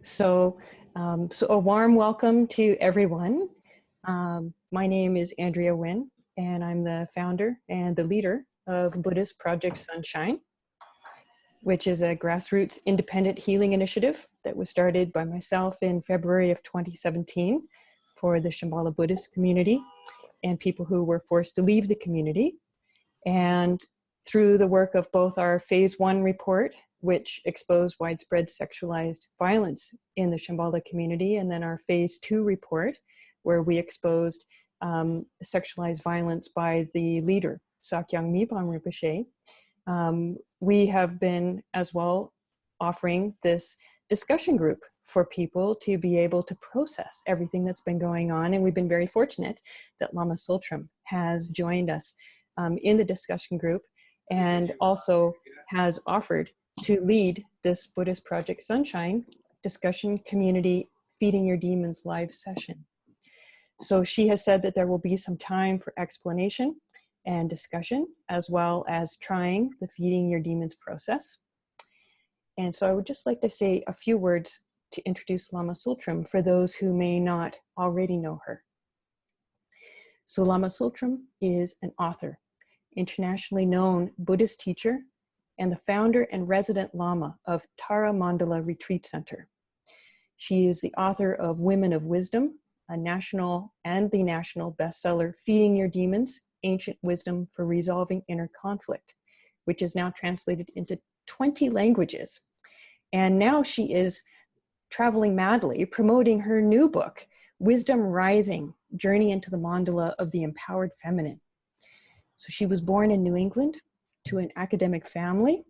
So a warm welcome to everyone. My name is Andrea Wynn, and I'm the founder and the leader of Buddhist Project Sunshine, which is a grassroots independent healing initiative that was started by myself in February of 2017 for the Shambhala Buddhist community and people who were forced to leave the community. And through the work of both our Phase 1 report, which exposed widespread sexualized violence in the Shambhala community, and then our Phase 2 report, where we exposed sexualized violence by the leader, Sakyong Mibam Rinpoche. We have been as well offering this discussion group for people to be able to process everything that's been going on. And we've been very fortunate that Lama Tsultrim has joined us in the discussion group and also has offered to lead this Buddhist Project Sunshine discussion community Feeding Your Demons live session. So she has said that there will be some time for explanation and discussion, as well as trying the Feeding Your Demons process. And so I would just like to say a few words to introduce Lama Tsultrim for those who may not already know her. So Lama Tsultrim is an author, internationally known Buddhist teacher, and the founder and resident Lama of Tara Mandala Retreat Center. She is the author of Women of Wisdom, a national and the national bestseller, Feeding Your Demons, Ancient Wisdom for Resolving Inner Conflict, which is now translated into 20 languages. And now she is traveling madly, promoting her new book, Wisdom Rising, Journey into the Mandala of the Empowered Feminine. So she was born in New England to an academic family.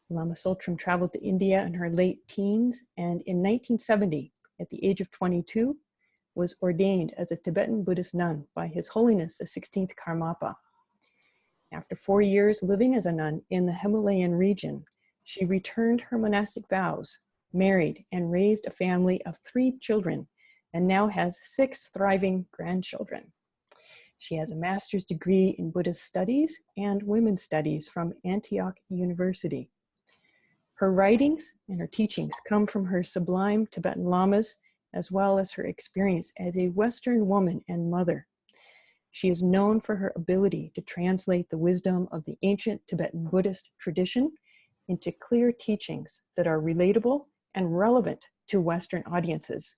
Lama Tsultrim traveled to India in her late teens, and in 1970, at the age of 22, was ordained as a Tibetan Buddhist nun by His Holiness the 16th Karmapa. After 4 years living as a nun in the Himalayan region, she returned her monastic vows, married, and raised a family of 3 children, and now has 6 thriving grandchildren. She has a master's degree in Buddhist studies and women's studies from Antioch University. Her writings and her teachings come from her sublime Tibetan lamas, as well as her experience as a Western woman and mother. She is known for her ability to translate the wisdom of the ancient Tibetan Buddhist tradition into clear teachings that are relatable and relevant to Western audiences.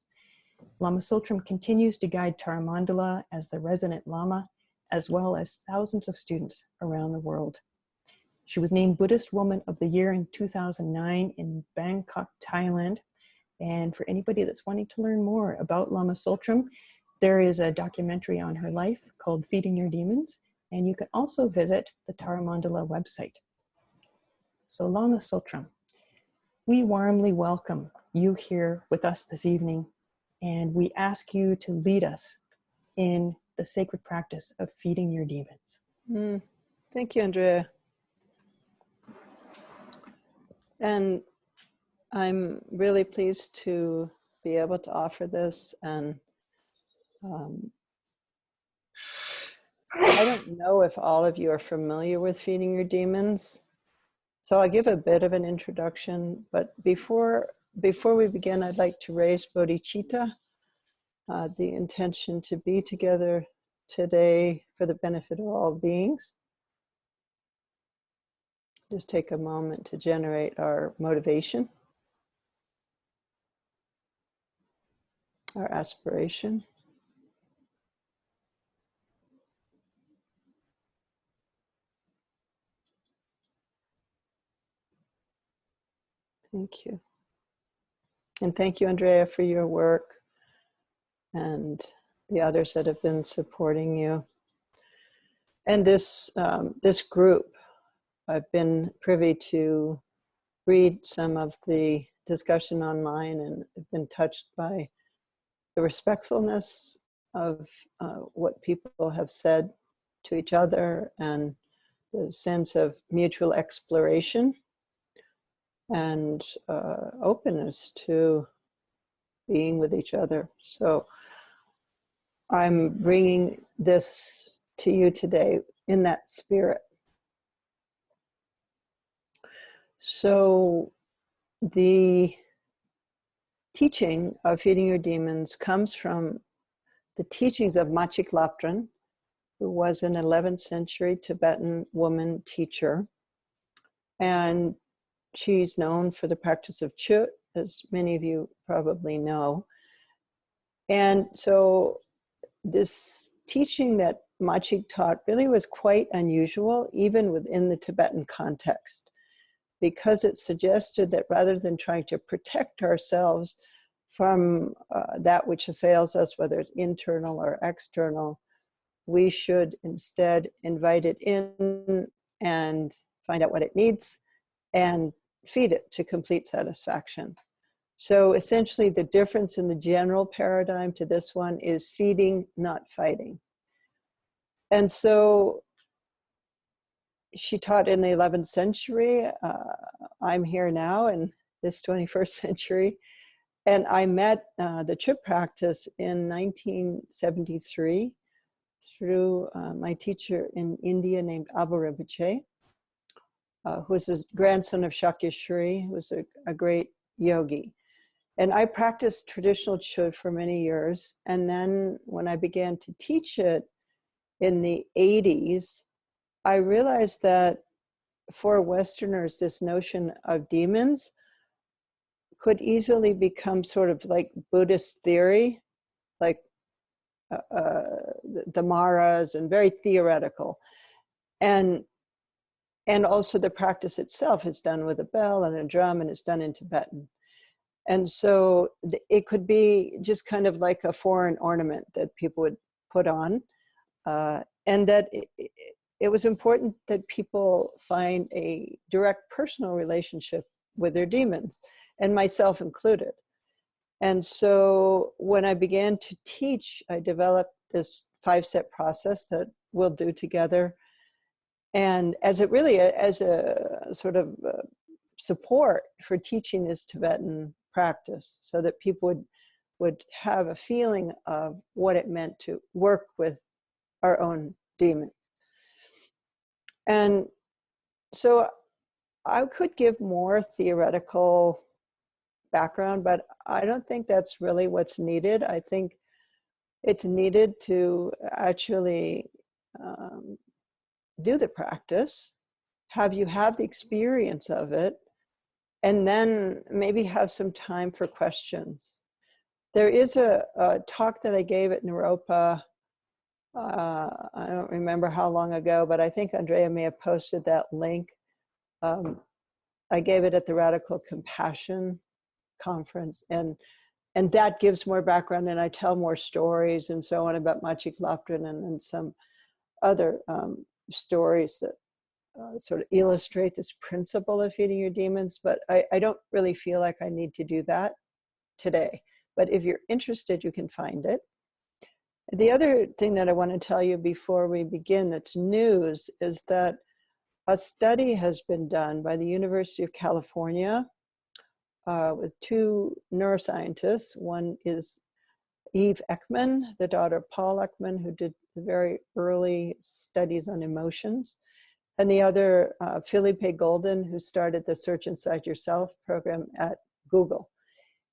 Lama Tsultrim continues to guide Tara Mandala as the resident Lama, as well as thousands of students around the world. She was named Buddhist Woman of the Year in 2009 in Bangkok, Thailand. And for anybody that's wanting to learn more about Lama Tsultrim, there is a documentary on her life called Feeding Your Demons, and you can also visit the Tara Mandala website. So Lama Tsultrim, we warmly welcome you here with us this evening, and we ask you to lead us in the sacred practice of feeding your demons. Thank you, Andrea. And I'm really pleased to be able to offer this. And I don't know if all of you are familiar with Feeding Your Demons. So I'll give a bit of an introduction, but before we begin, I'd like to raise bodhicitta, the intention to be together today for the benefit of all beings. Just take a moment to generate our motivation, our aspiration. Thank you. And thank you, Andrea, for your work and the others that have been supporting you. And this group, I've been privy to read some of the discussion online and have been touched by the respectfulness of what people have said to each other and the sense of mutual exploration and openness to being with each other. So I'm bringing this to you today in that spirit. So the teaching of feeding your demons comes from the teachings of Machik Lapdran, who was an 11th century Tibetan woman teacher. And she's known for the practice of Chut, as many of you probably know. And so this teaching that Machik taught really was quite unusual, even within the Tibetan context, because it suggested that rather than trying to protect ourselves from that which assails us, whether it's internal or external, we should instead invite it in and find out what it needs and feed it to complete satisfaction. So essentially the difference in the general paradigm to this one is feeding, not fighting. And so she taught in the 11th century. I'm here now in this 21st century. And I met the Chut practice in 1973 through my teacher in India named Abu Rinpoche, who was a grandson of Shakyamuni, who was a great yogi. And I practiced traditional Chut for many years. And then when I began to teach it in the 80s, I realized that for Westerners, this notion of demons could easily become sort of like Buddhist theory, like the Maras, and very theoretical. And also the practice itself is done with a bell and a drum, and it's done in Tibetan. And so it could be just kind of like a foreign ornament that people would put on. And that it was important that people find a direct personal relationship with their demons, and myself included. And so when I began to teach, I developed this 5-step process that we'll do together. And as a sort of support for teaching this Tibetan practice, so that people would have a feeling of what it meant to work with our own demons. And so I could give more theoretical background, but I don't think that's really what's needed. I think it's needed to actually do the practice, have the experience of it, and then maybe have some time for questions. There is a talk that I gave at Naropa, I don't remember how long ago, but I think Andrea may have posted that link. I gave it at the Radical Compassion conference, and that gives more background, and I tell more stories and so on about Machik Lapdran and some other stories that sort of illustrate this principle of feeding your demons, but I don't really feel like I need to do that today. But if you're interested, you can find it. The other thing that I want to tell you before we begin that's news is that a study has been done by the University of California with 2 neuroscientists. One is Eve Ekman, the daughter of Paul Ekman, who did the very early studies on emotions. And the other, Philippe Golden, who started the Search Inside Yourself program at Google.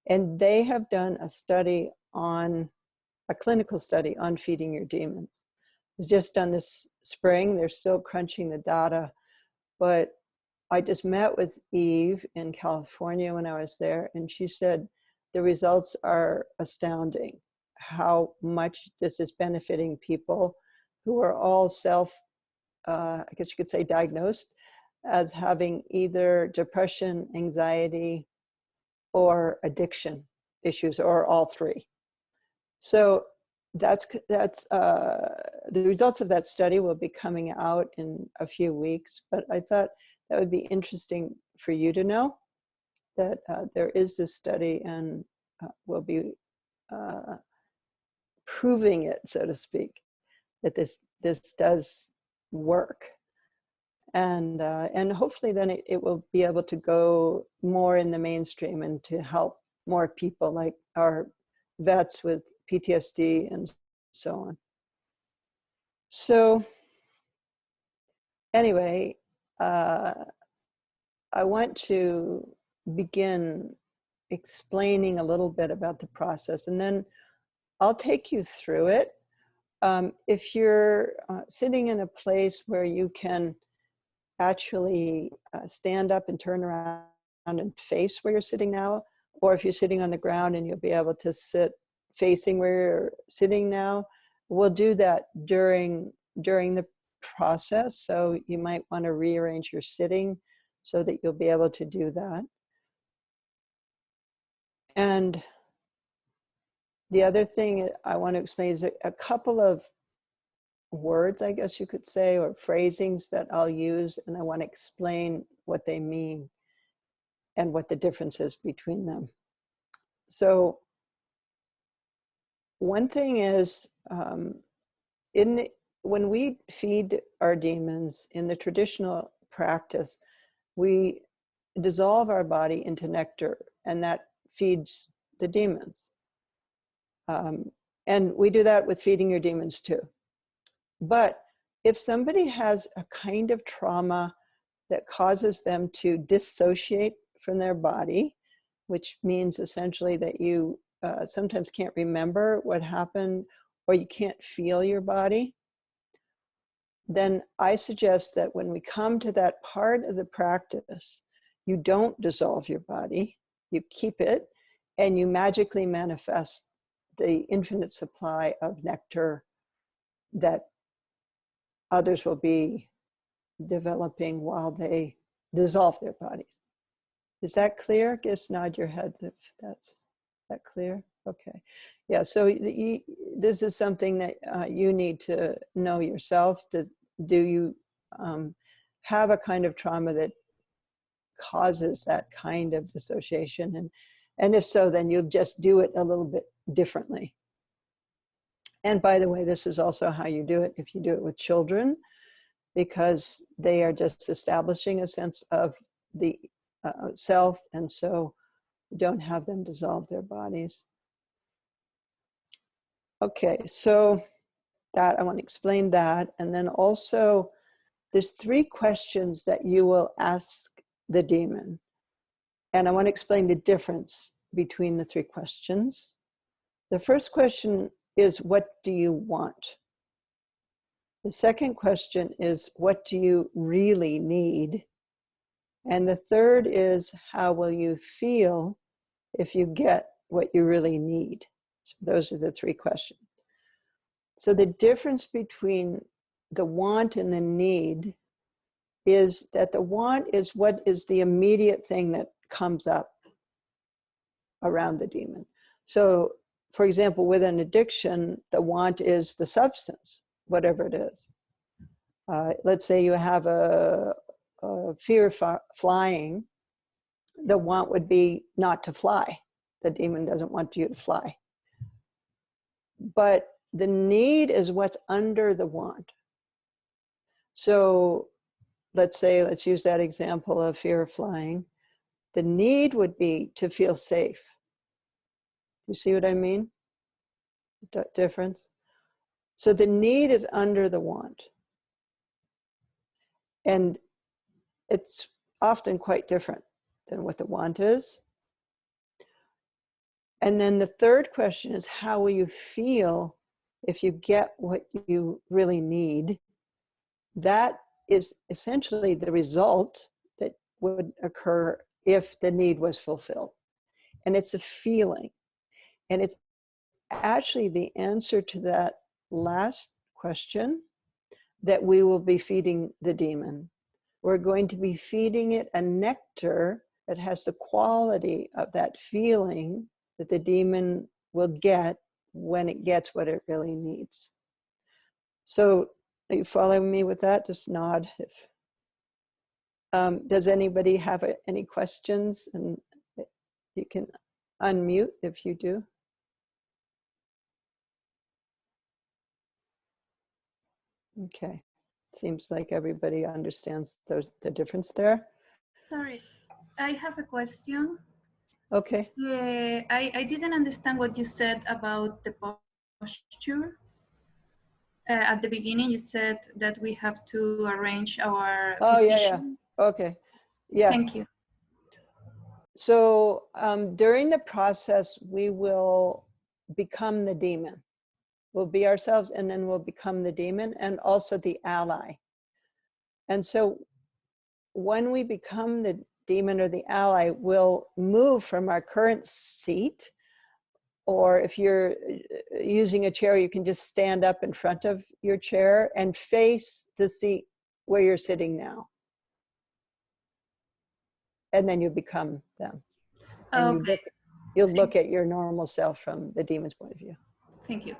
And they have done a clinical study on feeding your demons. It was just done this spring. They're still crunching the data. But I just met with Eve in California when I was there, and she said the results are astounding, how much this is benefiting people who are all I guess you could say diagnosed as having either depression, anxiety, or addiction issues, or all 3. So that's the results of that study will be coming out in a few weeks, but I thought that would be interesting for you to know that there is this study, and we'll be proving it, so to speak, that this does work. And hopefully then it will be able to go more in the mainstream and to help more people like our vets with PTSD and so on. So anyway, I want to begin explaining a little bit about the process, and then I'll take you through it. If you're sitting in a place where you can actually stand up and turn around and face where you're sitting now, or if you're sitting on the ground and you'll be able to sit facing where you're sitting now, we'll do that during the process. So you might want to rearrange your sitting so that you'll be able to do that. And the other thing I want to explain is a couple of words, I guess you could say, or phrasings that I'll use, and I want to explain what they mean and what the difference is between them. So one thing is, when we feed our demons in the traditional practice, we dissolve our body into nectar, and that feeds the demons. And we do that with feeding your demons too. But if somebody has a kind of trauma that causes them to dissociate from their body, which means essentially that you sometimes can't remember what happened, or you can't feel your body, then I suggest that when we come to that part of the practice, you don't dissolve your body, you keep it, and you magically manifest the infinite supply of nectar that others will be developing while they dissolve their bodies. Is that clear? Just nod your head if that's that clear. Okay. Yeah, so this is something that you need to know yourself. Do you have a kind of trauma that causes that kind of dissociation? And if so, then you just do it a little bit differently. And by the way, this is also how you do it if you do it with children, because they are just establishing a sense of the self, and so you don't have them dissolve their bodies. Okay, so that I want to explain that. And then also there's 3 questions that you will ask the demon. And I want to explain the difference between the 3 questions. The first question is, what do you want? The second question is, what do you really need? And the third is, how will you feel if you get what you really need? So those are the 3 questions. So the difference between the want and the need is that the want is what is the immediate thing that comes up around the demon. So, for example, with an addiction, the want is the substance, whatever it is. Let's say you have a fear of flying. The want would be not to fly. The demon doesn't want you to fly. But the need is what's under the want. So let's use that example of fear of flying. The need would be to feel safe. You see what I mean? Difference? So the need is under the want. And it's often quite different than what the want is. And then the third question is, how will you feel if you get what you really need? That is essentially the result that would occur if the need was fulfilled. And it's a feeling. And it's actually the answer to that last question that we will be feeding the demon. We're going to be feeding it a nectar that has the quality of that feeling that the demon will get when it gets what it really needs. So are you following me with that? Just nod if. Does anybody have any questions? And you can unmute if you do. Okay, seems like everybody understands the difference there. Sorry, I have a question. Okay. I didn't understand what you said about the posture. At the beginning, you said that we have to arrange our position. Yeah. Okay. Yeah. Thank you. So during the process, we will become the demon. We'll be ourselves, and then we'll become the demon and also the ally. And so when we become the demon or the ally, we'll move from our current seat, or if you're using a chair, you can just stand up in front of your chair and face the seat where you're sitting now. And then you become them. And Okay. you'll look at your normal self from the demon's point of view. Thank you.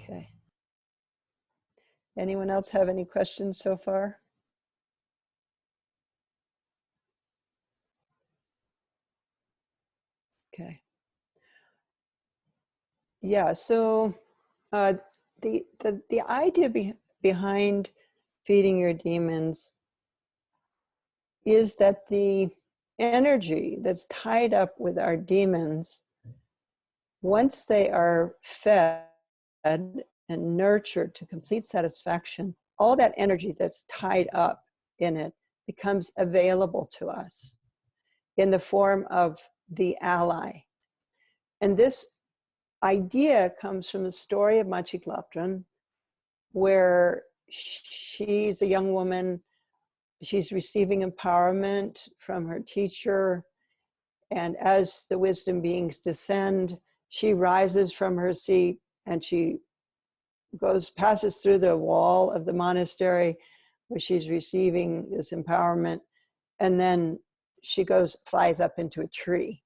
Okay. Anyone else have any questions so far? Okay. Yeah, so the idea behind feeding your demons is that the energy that's tied up with our demons, once they are fed and nurtured to complete satisfaction, all that energy that's tied up in it becomes available to us in the form of the ally. And this idea comes from the story of Machik Lapdran, where she's a young woman, she's receiving empowerment from her teacher, and as the wisdom beings descend, she rises from her seat and she passes through the wall of the monastery where she's receiving this empowerment, and then she flies up into a tree.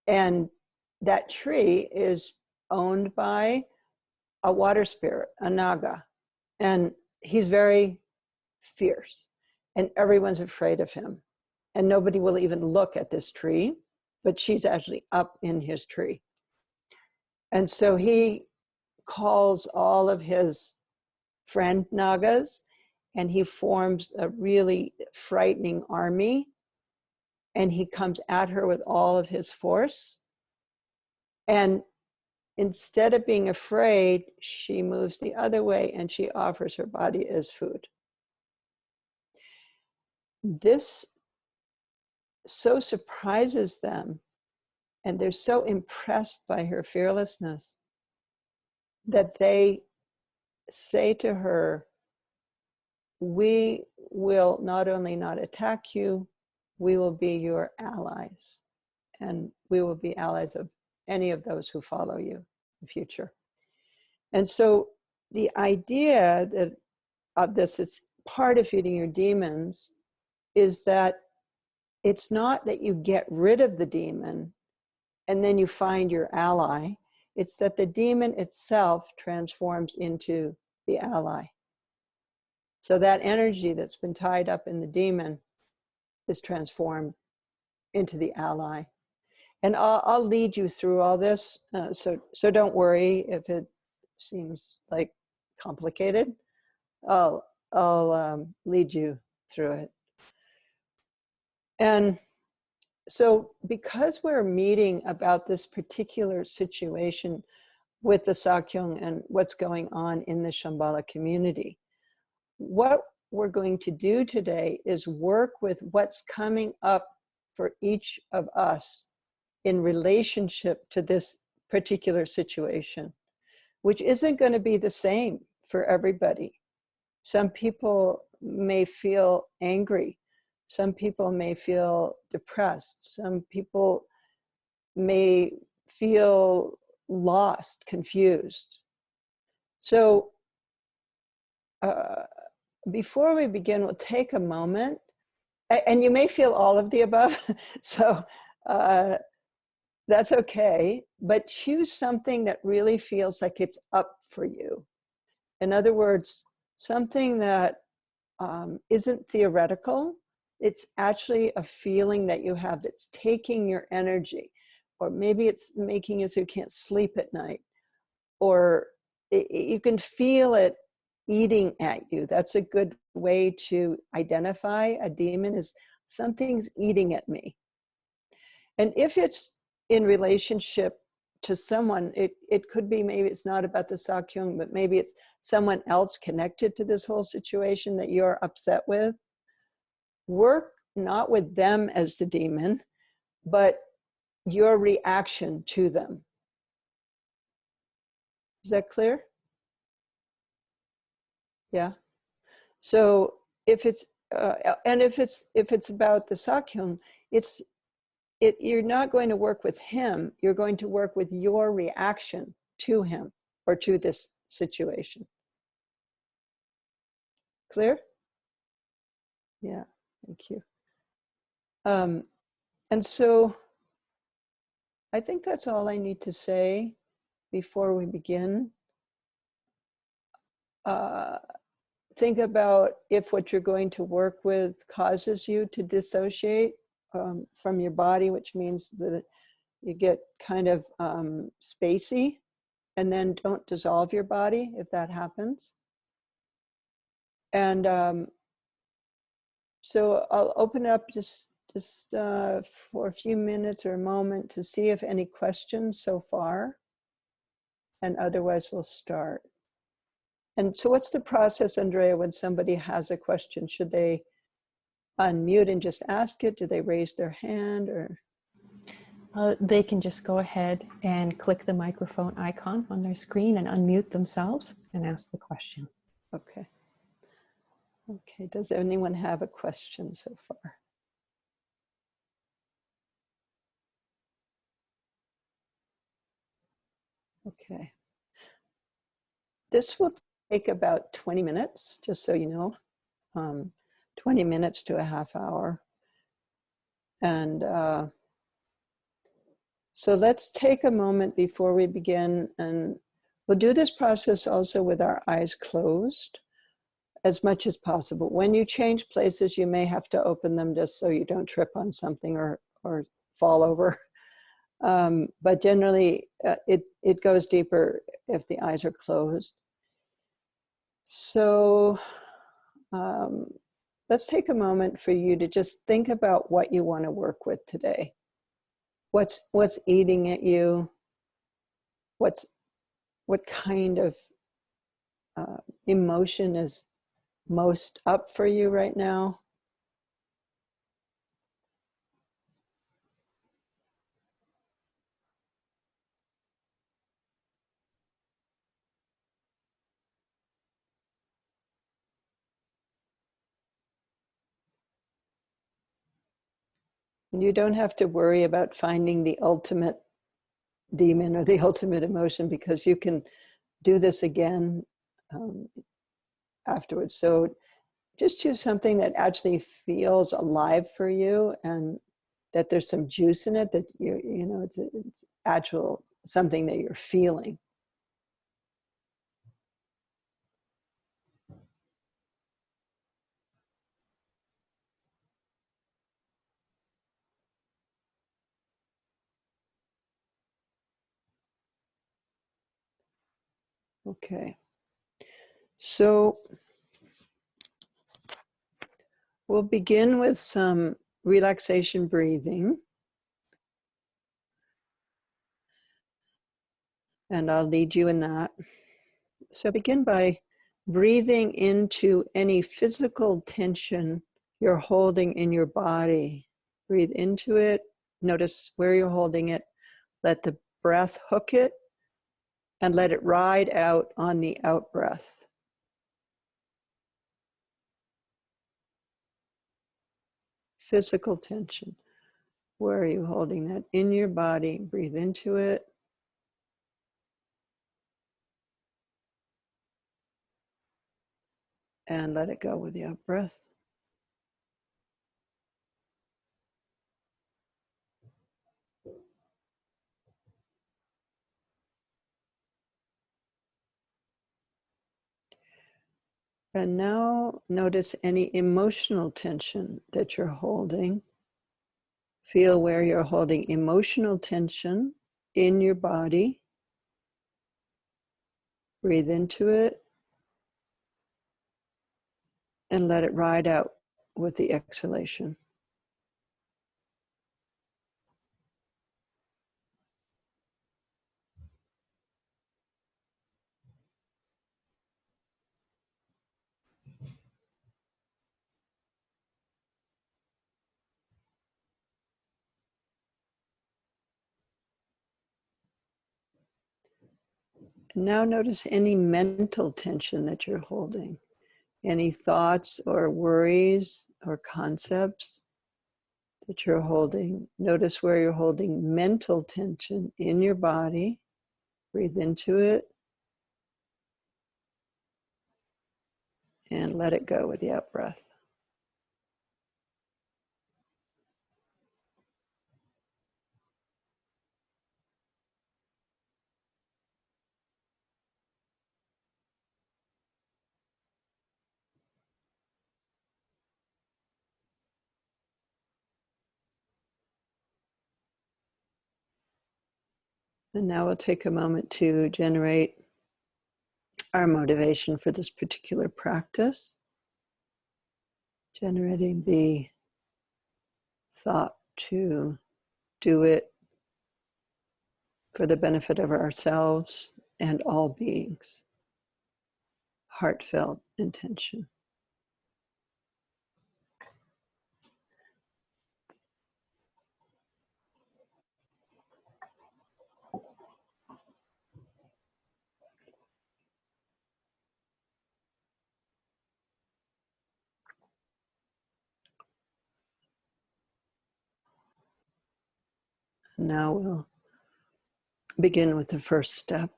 And that tree is owned by a water spirit, a naga, and he's very fierce, and everyone's afraid of him. And nobody will even look at this tree, but she's actually up in his tree. And so he calls all of his friend nagas, and he forms a really frightening army, and he comes at her with all of his force. And instead of being afraid, she moves the other way and she offers her body as food. This so surprises them, and they're so impressed by her fearlessness that they say to her, "We will not only not attack you, we will be your allies, and we will be allies of any of those who follow you in the future." And so the idea that of this, it's part of feeding your demons, is that it's not that you get rid of the demon and then you find your ally. It's that the demon itself transforms into the ally. So that energy that's been tied up in the demon is transformed into the ally. And I'll lead you through all this. So don't worry if it seems like complicated. I'll lead you through it. And so because we're meeting about this particular situation with the Sakyong and what's going on in the Shambhala community, what we're going to do today is work with what's coming up for each of us in relationship to this particular situation, which isn't going to be the same for everybody. Some people may feel angry. Some people may feel depressed. Some people may feel lost, confused. So before we begin, we'll take a moment, and you may feel all of the above, so that's okay, but choose something that really feels like it's up for you. In other words, something that isn't theoretical. It's actually a feeling that you have that's taking your energy, or maybe it's making you so you can't sleep at night, or you can feel it eating at you. That's a good way to identify a demon, is something's eating at me. And if it's in relationship to someone, it could be, maybe it's not about the Sakyong, but maybe it's someone else connected to this whole situation that you're upset with. Work not with them as the demon, but your reaction to them. Is that clear? Yeah. So if it's and if it's about the Sakyong, you're not going to work with him. You're going to work with your reaction to him or to this situation. Clear? Yeah. Thank you. And so I think that's all I need to say before we begin. Think about if what you're going to work with causes you to dissociate from your body, which means that you get kind of spacey, and then don't dissolve your body if that happens. And so I'll open up just for a few minutes or a moment to see if any questions so far, and otherwise we'll start. And so what's the process, Andrea, when somebody has a question? Should they unmute and just ask it? Do they raise their hand, or? They can just go ahead and click the microphone icon on their screen and unmute themselves and ask the question. Okay. Okay, does anyone have a question so far? Okay. This will take about 20 minutes, just so you know, 20 minutes to a half hour. And so let's take a moment before we begin, and we'll do this process also with our eyes closed as much as possible. When you change places, you may have to open them just so you don't trip on something or fall over. But generally, it goes deeper if the eyes are closed. So let's take a moment for you to just think about what you want to work with today. What's eating at you? What kind of emotion is most up for you right now? And you don't have to worry about finding the ultimate demon or the ultimate emotion, because you can do this again afterwards. So just choose something that actually feels alive for you, and that there's some juice in it, that you know it's actual something that you're feeling. Okay. So we'll begin with some relaxation breathing. And I'll lead you in that. So begin by breathing into any physical tension you're holding in your body. Breathe into it. Notice where you're holding it. Let the breath hook it, and let it ride out on the out breath. Physical tension. Where are you holding that in your body? Breathe into it. And let it go with the out breath. And now notice any emotional tension that you're holding. Feel where you're holding emotional tension in your body. Breathe into it and let it ride out with the exhalation. And now notice any mental tension that you're holding, any thoughts or worries or concepts that you're holding. Notice where you're holding mental tension in your body. Breathe into it and let it go with the out breath. And now we'll take a moment to generate our motivation for this particular practice, generating the thought to do it for the benefit of ourselves and all beings. Heartfelt intention. Now we'll begin with the first step.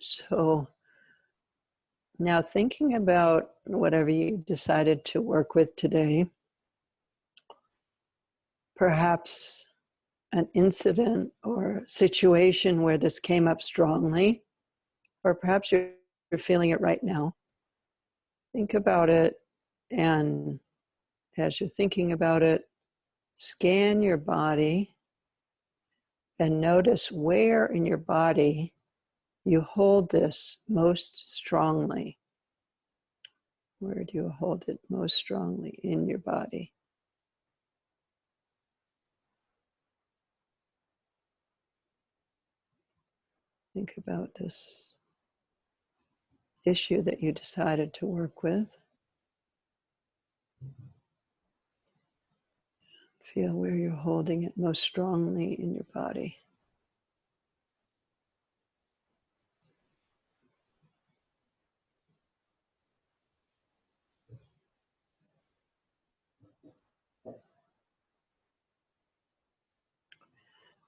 So now thinking about whatever you decided to work with today, perhaps an incident or situation where this came up strongly, or perhaps you're feeling it right now. Think about it, and as you're thinking about it, scan your body and notice where in your body you hold this most strongly. Where do you hold it most strongly in your body? Think about this issue that you decided to work with. Feel where you're holding it most strongly in your body.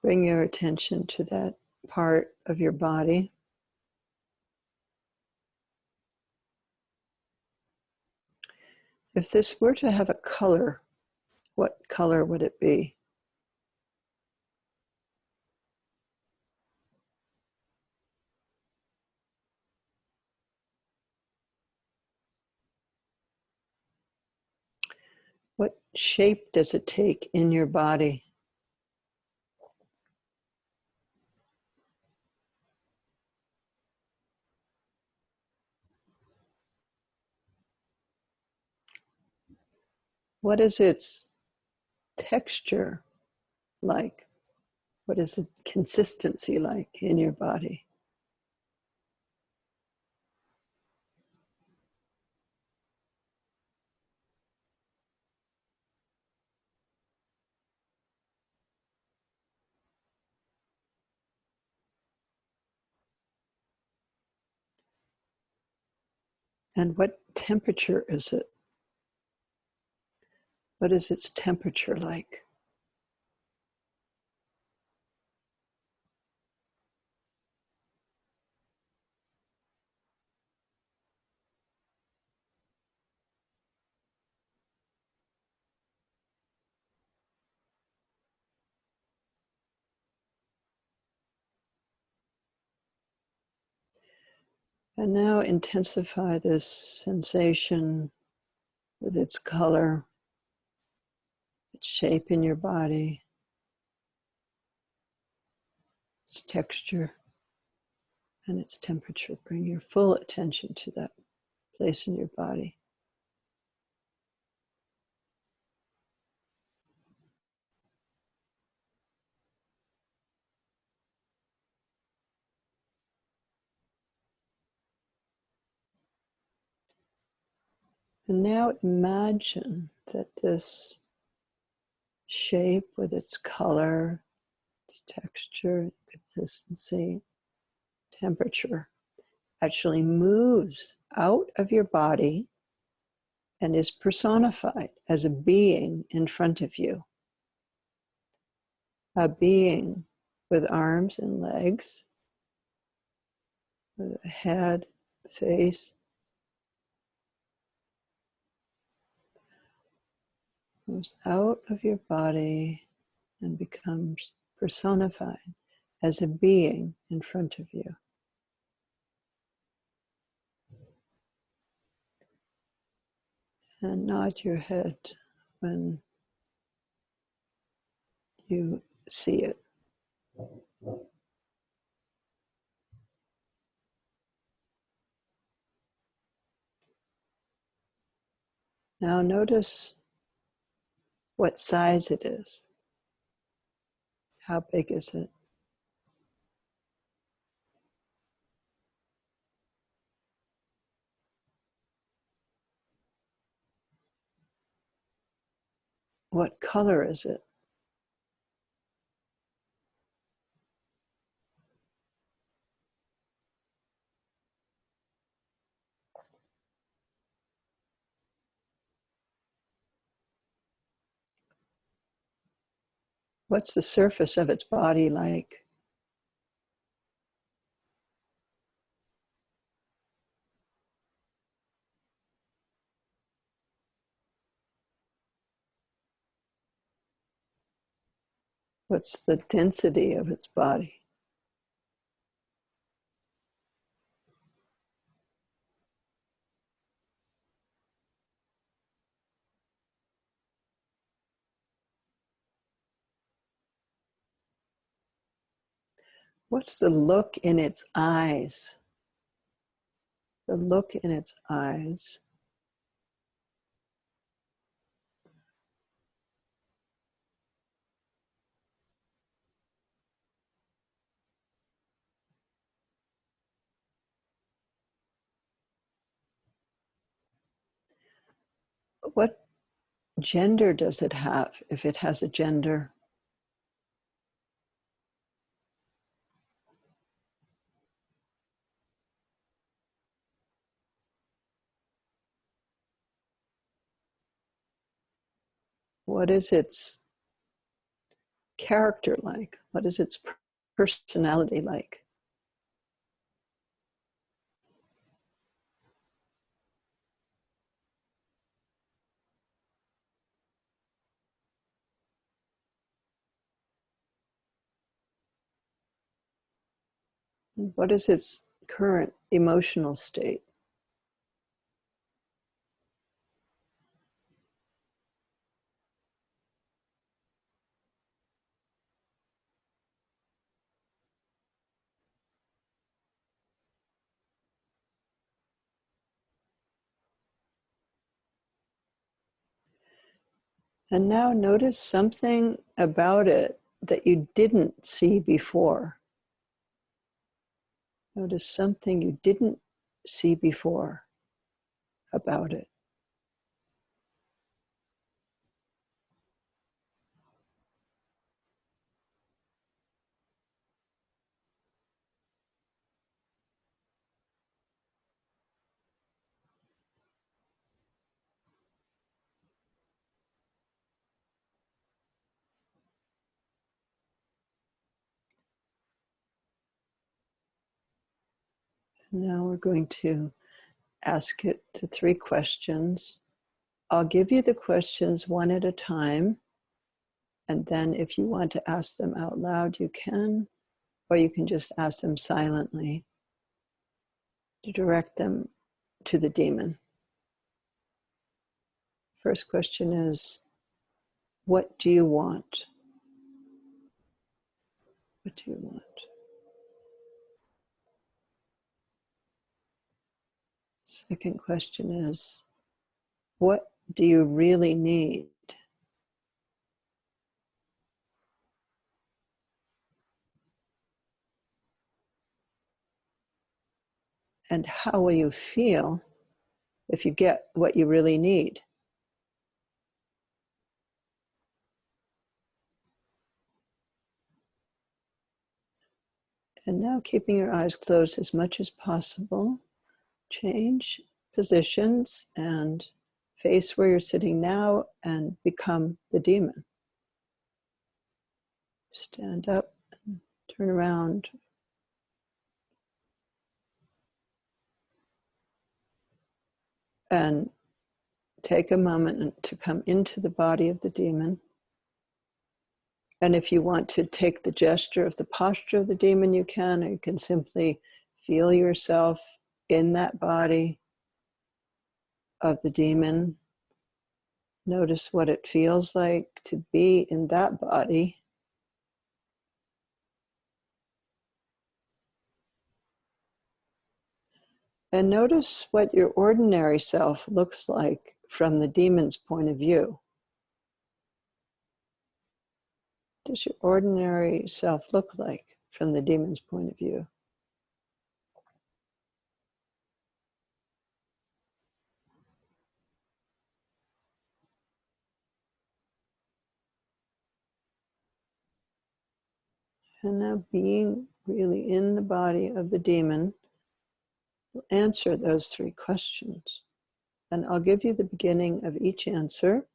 Bring your attention to that part of your body. If this were to have a color, what color would it be? What shape does it take in your body? What is its texture like? What is its consistency like in your body? And what temperature is it? What is its temperature like? And now intensify this sensation with its color, its shape in your body, its texture, and its temperature. Bring your full attention to that place in your body. And now imagine that this shape with its color its texture, consistency, temperature, actually moves out of your body and is personified as a being in front of you. A being with arms and legs, with a head, face, moves out of your body and becomes personified as a being in front of you. And nod your head when you see it. Now notice what size it is. How big is it? What color is it? What's the surface of its body like? What's the density of its body? What's the look in its eyes? The look in its eyes. What gender does it have, if it has a gender? What is its character like? What is its personality like? What is its current emotional state? And now notice something about it that you didn't see before. Notice something you didn't see before about it. Now we're going to ask it the 3 questions. I'll give you the questions one at a time. And then if you want to ask them out loud, you can, or you can just ask them silently to direct them to the demon. First question is, what do you want? What do you want? Second question is, what do you really need? And how will you feel if you get what you really need? And now, keeping your eyes closed as much as possible, change positions and face where you're sitting now and become the demon. Stand up, turn around. And take a moment to come into the body of the demon. And if you want to take the gesture of the posture of the demon, you can, or you can simply feel yourself in that body of the demon. Notice what it feels like to be in that body. And notice what your ordinary self looks like from the demon's point of view. What does your ordinary self look like from the demon's point of view? And now, being really in the body of the demon, answer those three questions. And I'll give you the beginning of each answer,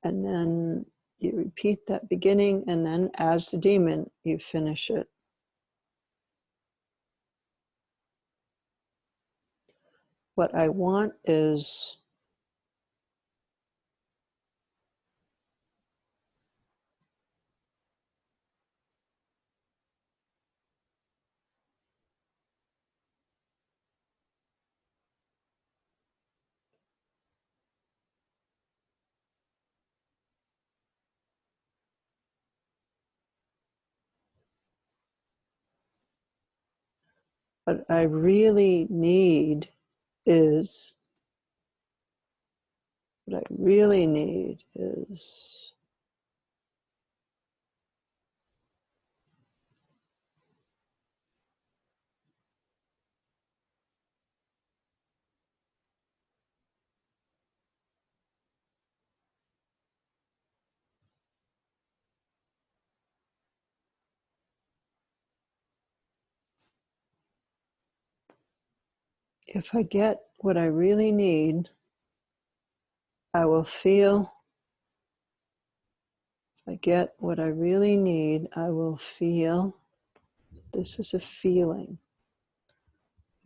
and then you repeat that beginning, and then as the demon, you finish it. What I want is what I really need is, what I really need is if I get what I really need, I will feel. If I get what I really need, I will feel. This is a feeling.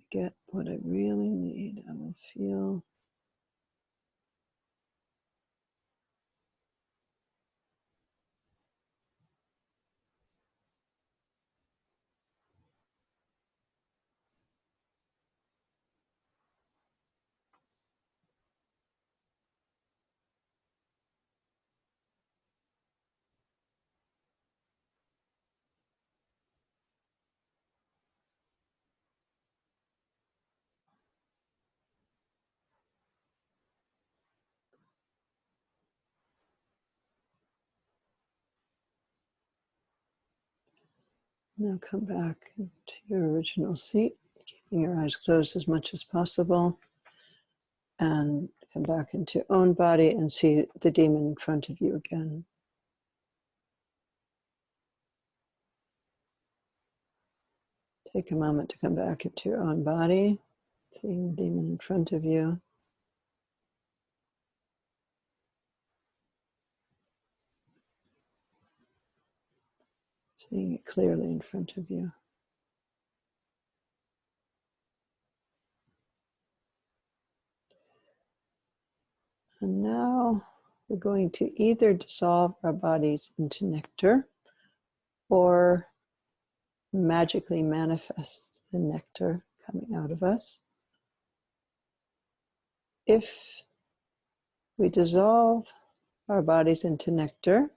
Get what I really need, I will feel. Now come back to your original seat, keeping your eyes closed as much as possible. And come back into your own body and see the demon in front of you again. Take a moment to come back into your own body, seeing the demon in front of you. Seeing it clearly in front of you. And now we're going to either dissolve our bodies into nectar or magically manifest the nectar coming out of us. If we dissolve our bodies into nectar,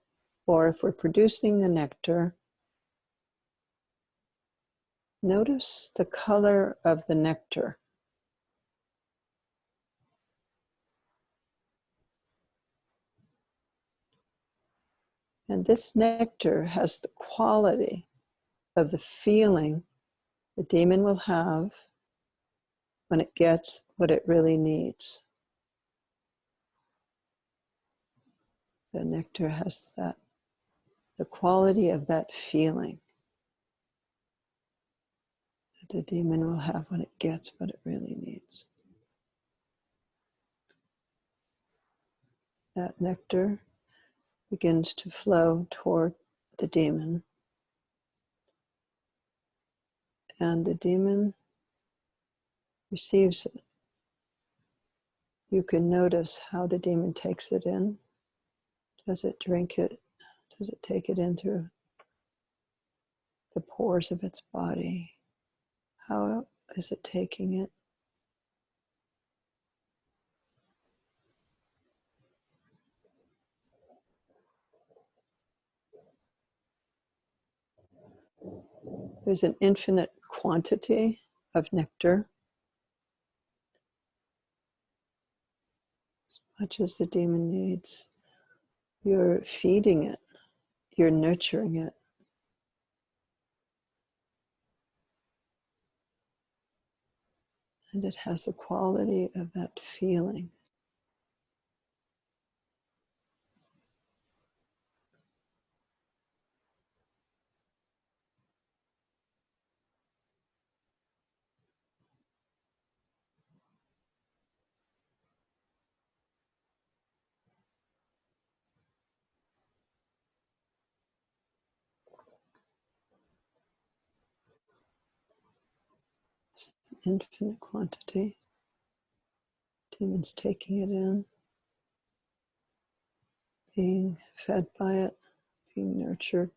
or if we're producing the nectar, notice the color of the nectar. And this nectar has the quality of the feeling the demon will have when it gets what it really needs. The nectar has that, the quality of that feeling. the demon will have when it gets what it really needs. That nectar begins to flow toward the demon, and the demon receives it. You can notice how the demon takes it in. Does it drink it? Does it take it in through the pores of its body? How is it taking it? There's an infinite quantity of nectar, as much as the demon needs. You're feeding it, you're nurturing it. And it has the quality of that feeling. Infinite quantity. Demons taking it in, being fed by it, being nurtured.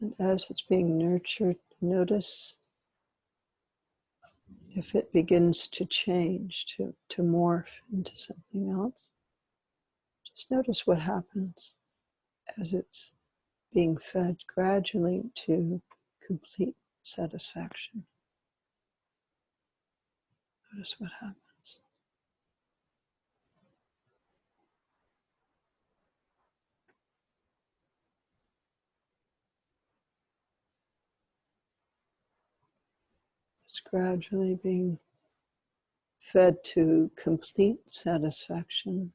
And as it's being nurtured, notice if it begins to change, to morph into something else. Just notice what happens as it's being fed gradually to complete satisfaction. Notice what happens. It's gradually being fed to complete satisfaction.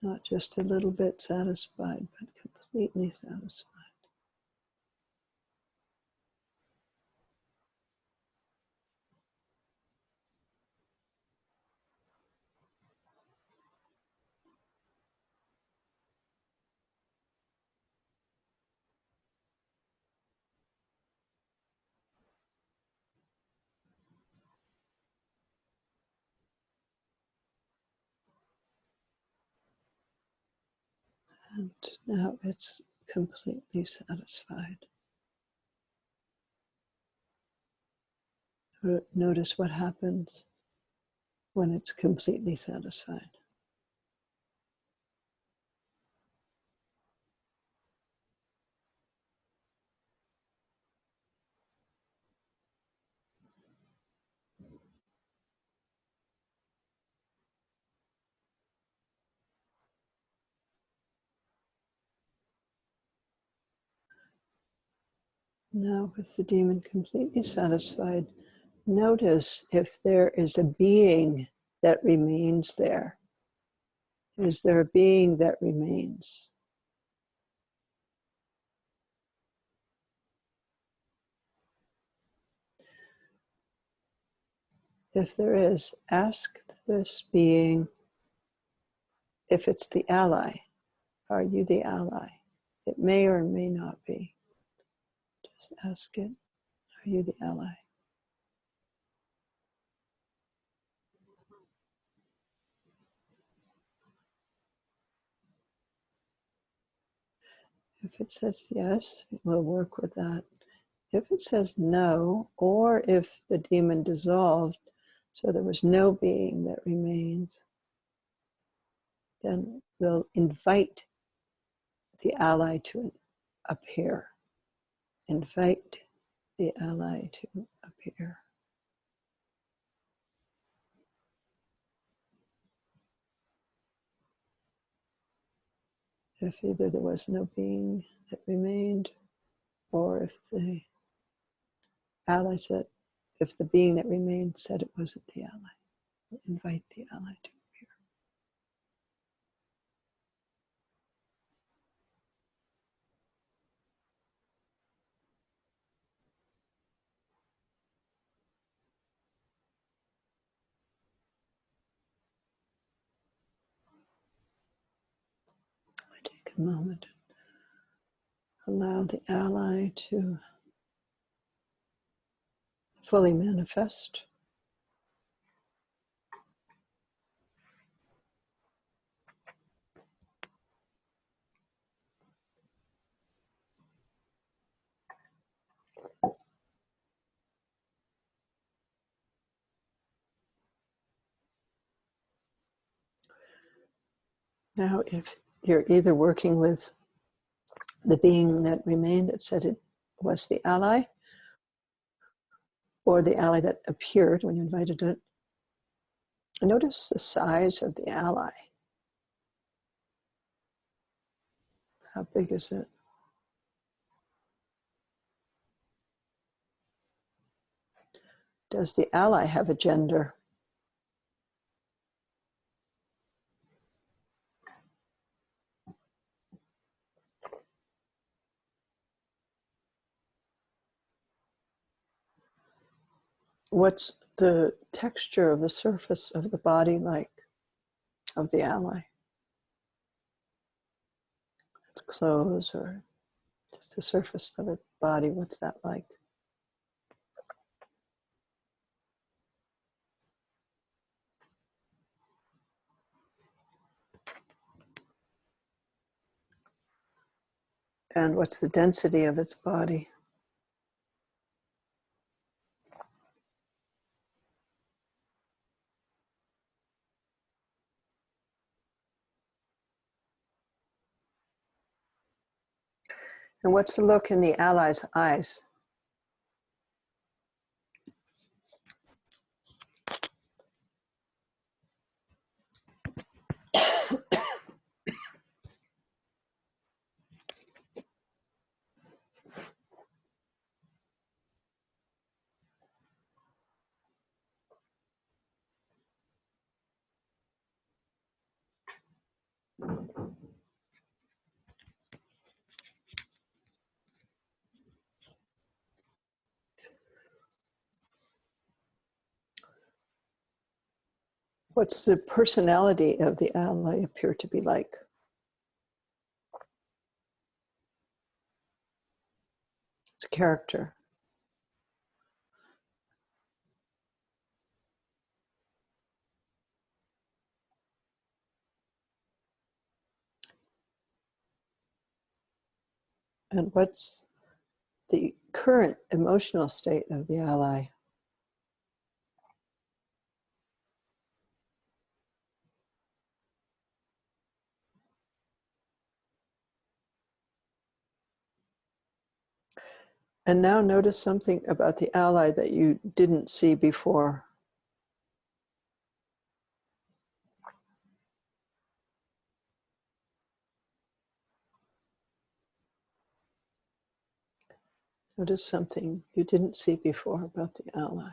Not just a little bit satisfied, but completely satisfied. And now it's completely satisfied. Notice what happens when it's completely satisfied. Now, with the demon completely satisfied, notice if there is a being that remains there. Is there a being that remains? If there is, ask this being if it's the ally. Are you the ally? It may or may not be. Just ask it, are you the ally? If it says yes, we'll work with that. If it says no, or if the demon dissolved, so there was no being that remains, then we'll invite the ally to appear. Invite the ally to appear. If either there was no being that remained, or if the ally said, if the being that remained said it wasn't the ally, invite the ally to appear. I take a moment, allow the ally to fully manifest. Now, if you're either working with the being that remained that said it was the ally, or the ally that appeared when you invited it, notice the size of the ally. How big is it? Does the ally have a gender? What's the texture of the surface of the body like of the ally? Its clothes or just the surface of its body, what's that like? And what's the density of its body? And what's the look in the ally's eyes? What's the personality of the ally appear to be like? Its character. And what's the current emotional state of the ally? And now notice something about the ally that you didn't see before. Notice something you didn't see before about the ally.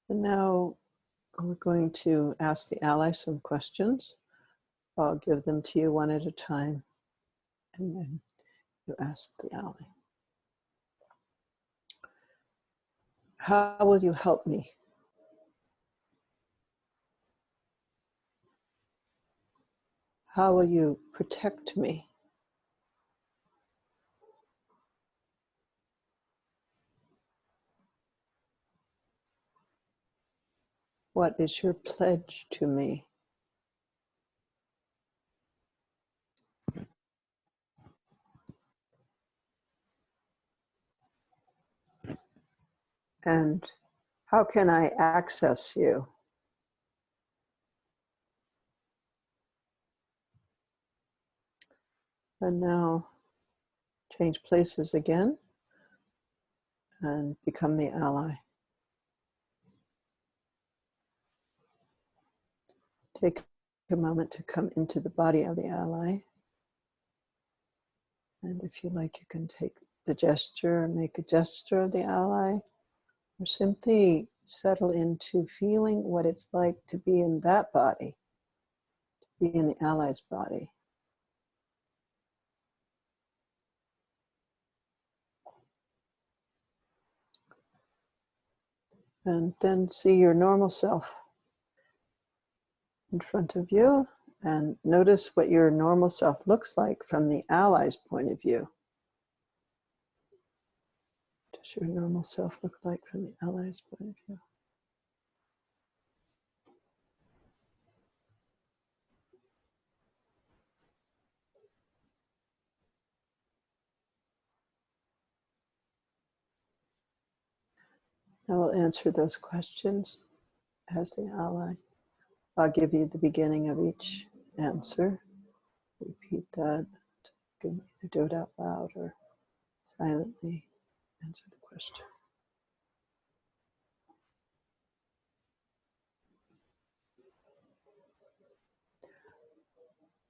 And now we're going to ask the ally some questions. I'll give them to you one at a time, and then you ask the ally. How will you help me? How will you protect me? What is your pledge to me? And how can I access you? And now change places again and become the ally. Take a moment to come into the body of the ally. And if you like, you can take the gesture, make a gesture of the ally, or simply settle into feeling what it's like to be in that body, to be in the ally's body. And then see your normal self in front of you, and notice what your normal self looks like from the ally's point of view. What does your normal self look like from the ally's point of view? I will answer those questions as the ally. I'll give you the beginning of each answer. Repeat that. You can either do it out loud or silently answer the question.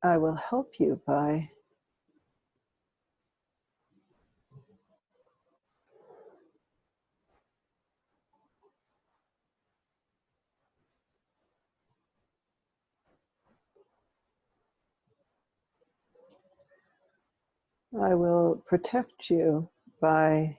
I will help you by I will protect you by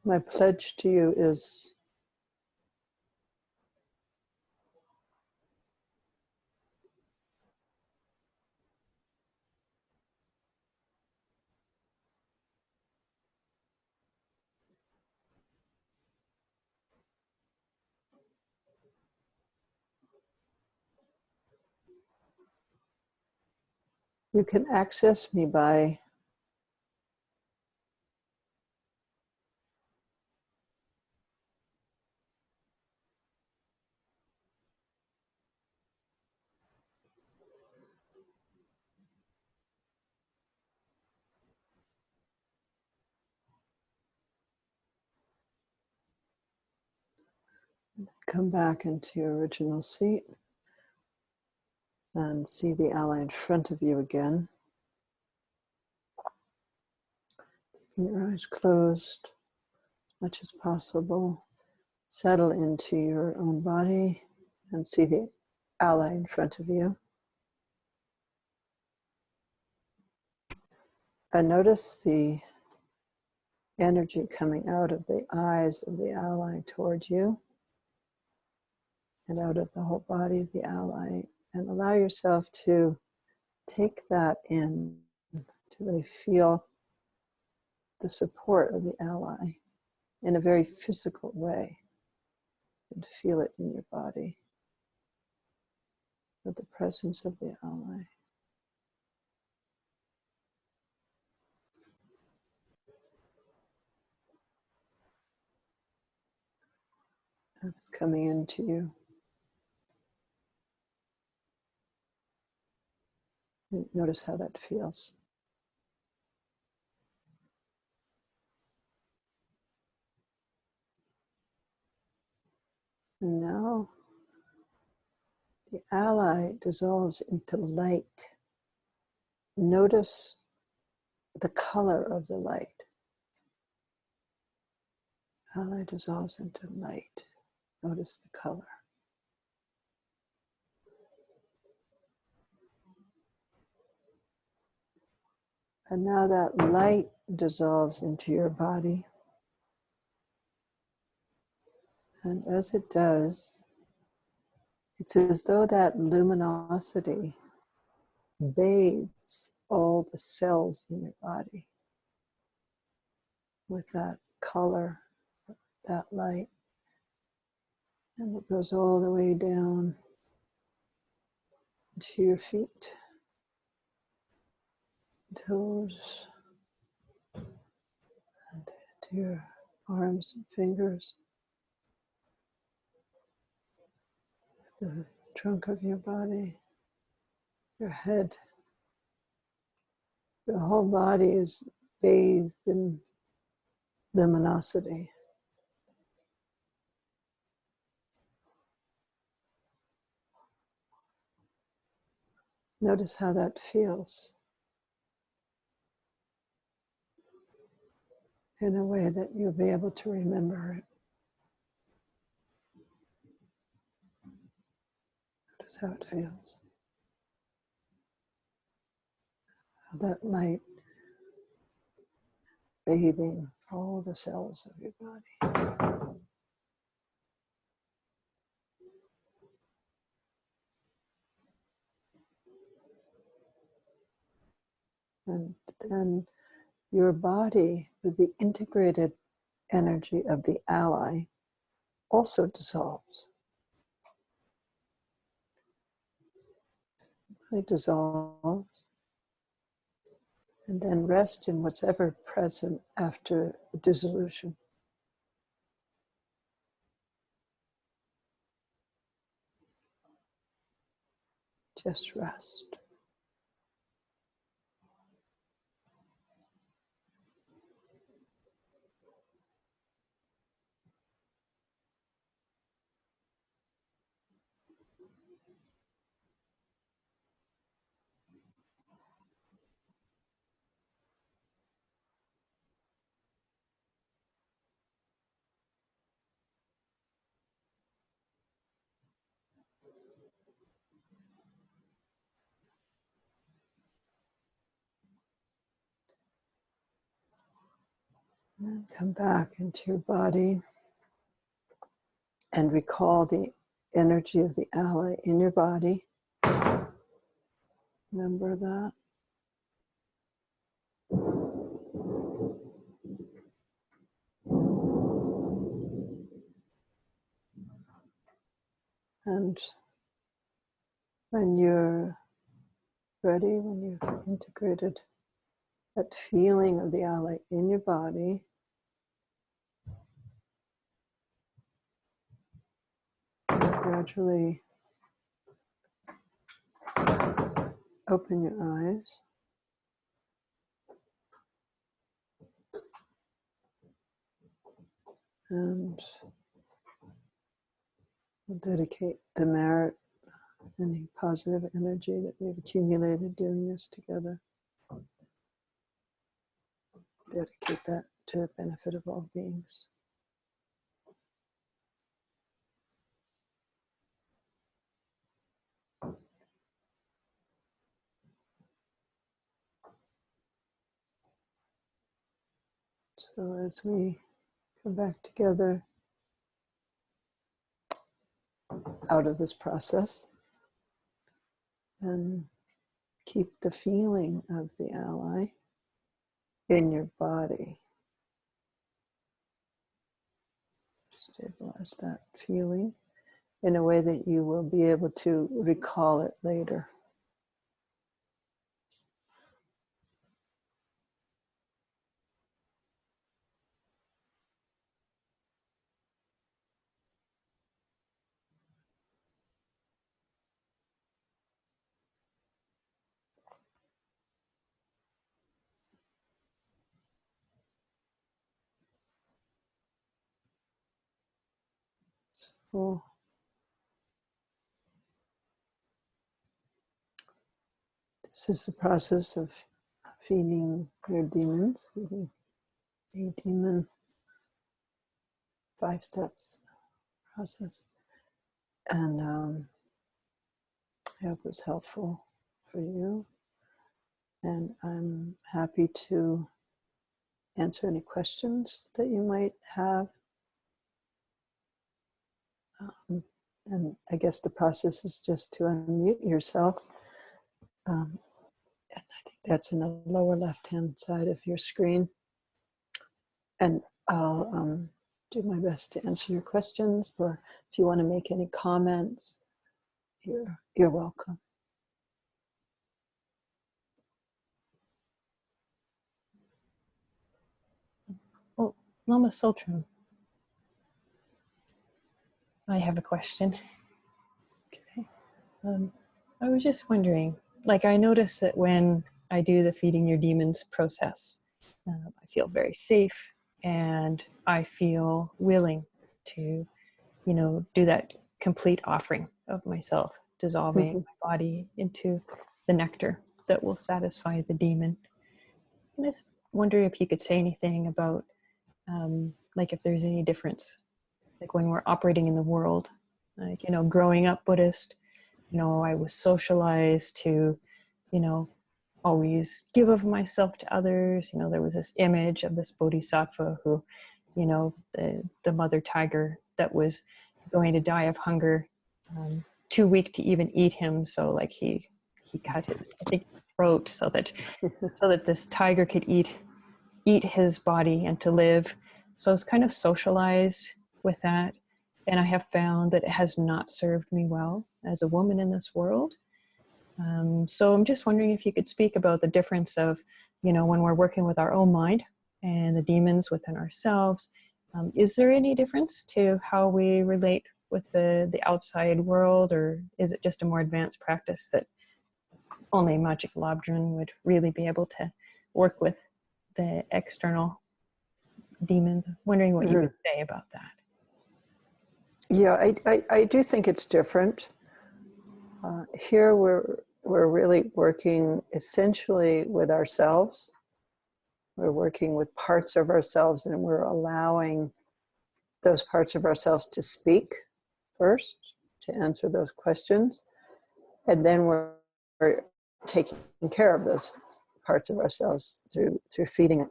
my pledge to you is you can access me by come back into your original seat and see the ally in front of you again. Keeping your eyes closed as much as possible. Settle into your own body and see the ally in front of you. And notice the energy coming out of the eyes of the ally toward you and out of the whole body of the ally, and allow yourself to take that in, to really feel the support of the ally in a very physical way, and to feel it in your body, with the presence of the ally. And it's coming into you. And notice how that feels. And now the ally dissolves into light. Notice the color of the light. Ally dissolves into light. Notice the color. And now that light dissolves into your body. And as it does, it's as though that luminosity bathes all the cells in your body with that color, that light. And it goes all the way down to your feet, toes, and to your arms and fingers, the trunk of your body, your head. Your whole body is bathed in luminosity. Notice how that feels in a way that you'll be able to remember it. Notice how it feels. How that light bathing all the cells of your body. And then your body, with the integrated energy of the ally, also dissolves. It dissolves. And then rest in what's ever present after the dissolution. Just rest. And then come back into your body and recall the energy of the ally in your body. Remember that. And when you're ready, when you've integrated that feeling of the ally in your body, gradually open your eyes and dedicate the merit, any positive energy that we've accumulated doing this together. Dedicate that to the benefit of all beings. So as we come back together out of this process and keep the feeling of the ally in your body. Stabilize that feeling in a way that you will be able to recall it later. So this is the process of feeding your demons, feeding a demon, 5 steps process. And I hope it was helpful for you. And I'm happy to answer any questions that you might have. And I guess the process is just to unmute yourself. And I think that's in the lower left-hand side of your screen. And I'll do my best to answer your questions, or if you want to make any comments, you're welcome. Lama Sultram, I have a question. Okay. I was just wondering, like I notice that when I do the Feeding Your Demons process, I feel very safe and I feel willing to, you know, do that complete offering of myself, dissolving Mhm. my body into the nectar that will satisfy the demon. And I just wonder if you could say anything about, like if there's any difference, like when we're operating in the world, like, you know, growing up Buddhist, you know, I was socialized to, you know, always give of myself to others. You know, there was this image of this bodhisattva who, you know, the mother tiger that was going to die of hunger, too weak to even eat him. So like he cut his, I think, throat so that this tiger could eat his body and to live. So I was kind of socialized with that. And I have found that it has not served me well as a woman in this world. So I'm just wondering if you could speak about the difference of, you know, when we're working with our own mind and the demons within ourselves. Is there any difference to how we relate with the outside world, or is it just a more advanced practice that only Magic Lobdrin would really be able to work with the external demons? Wondering what you Mhm. would say about that. Yeah, I do think it's different. Here we're really working essentially with ourselves. We're working with parts of ourselves, and we're allowing those parts of ourselves to speak first, to answer those questions, and then we're taking care of those parts of ourselves through feeding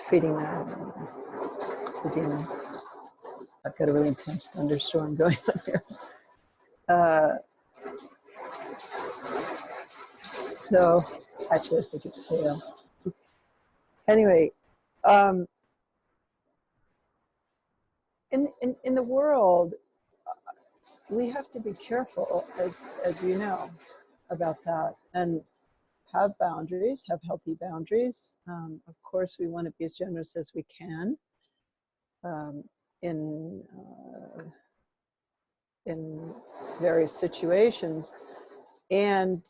the demon. I've got a really intense thunderstorm going on here. So actually, I think it's hail. Anyway, in the world, we have to be careful, as you know, about that, and have boundaries, have healthy boundaries. Of course, we want to be as generous as we can um, in in various situations, and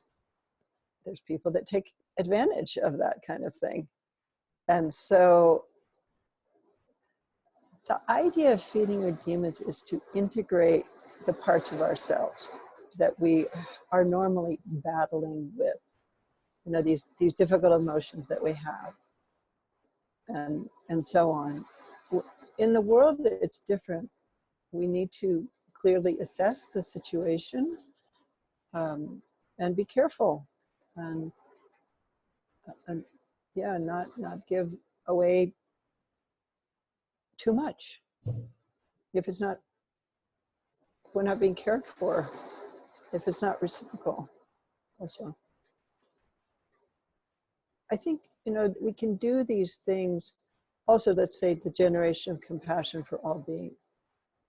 there's people that take advantage of that kind of thing, and so the idea of feeding your demons is to integrate the parts of ourselves that we are normally battling with, you know, these difficult emotions that we have, and so on. In the world, it's different. We need to clearly assess the situation, and be careful, and and yeah, not give away too much if it's not, we're not being cared for, if it's not reciprocal. Also, I think, you know, we can do these things. Also, let's say the generation of compassion for all beings.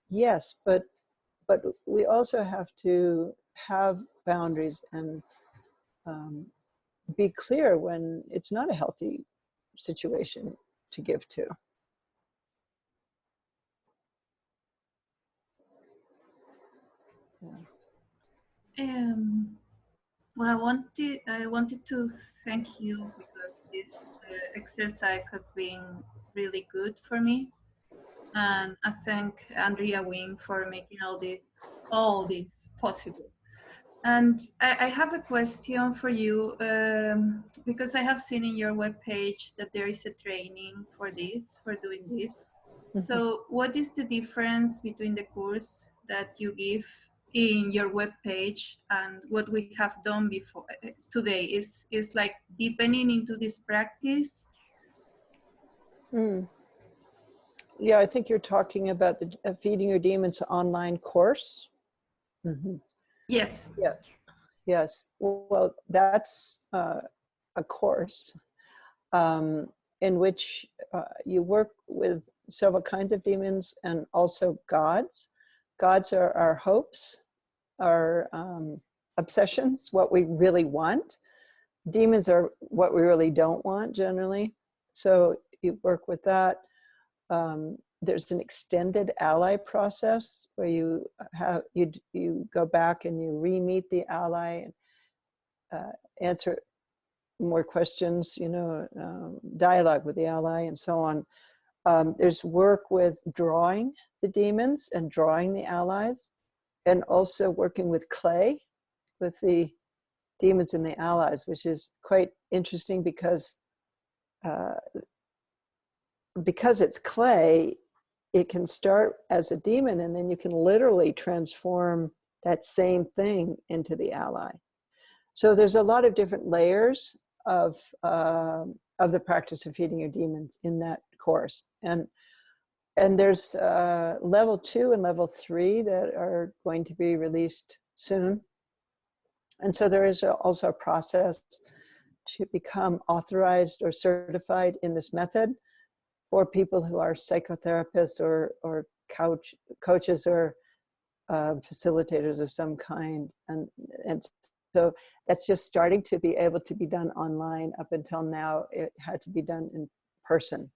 Yes, but we also have to have boundaries and be clear when it's not a healthy situation to give to. Yeah. Well, I wanted to thank you because this exercise has been really good for me, and I thank Andrea Wing for making all this possible. And I have a question for you, because I have seen in your webpage that there is a training for doing this. So what is the difference between the course that you give in your webpage and what we have done before today? Is like deepening into this practice? Mm. Yeah, I think you're talking about the Feeding Your Demons online course. Mm-hmm. Yes. Yeah. Yes. Well, that's a course in which you work with several kinds of demons and also gods. Gods are our hopes, our obsessions, what we really want. Demons are what we really don't want generally. So you work with that. there's an extended ally process where you go back and you re-meet the ally and answer more questions, dialogue with the ally and so on. There's work with drawing the demons and drawing the allies, and also working with clay, with the demons and the allies, which is quite interesting because it's clay, it can start as a demon and then you can literally transform that same thing into the ally. So there's a lot of different layers of the practice of feeding your demons in that course. And there's level 2 and level 3 that are going to be released soon. And so there is also a process to become authorized or certified in this method for people who are psychotherapists or coaches or facilitators of some kind. And so that's just starting to be able to be done online. Up until now, it had to be done in person.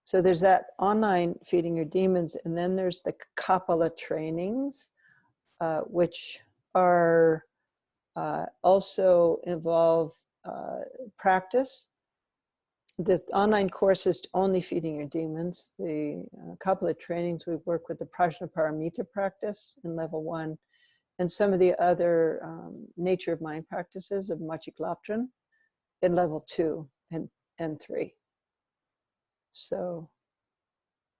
So there's that online feeding your demons, and then there's the Kapala trainings, which are also involve practice. The online course is only feeding your demons. The Kapala trainings, we work with the Prajnaparamita practice in level 1, and some of the other nature of mind practices of Machiklaptran in level 2 and 3. So,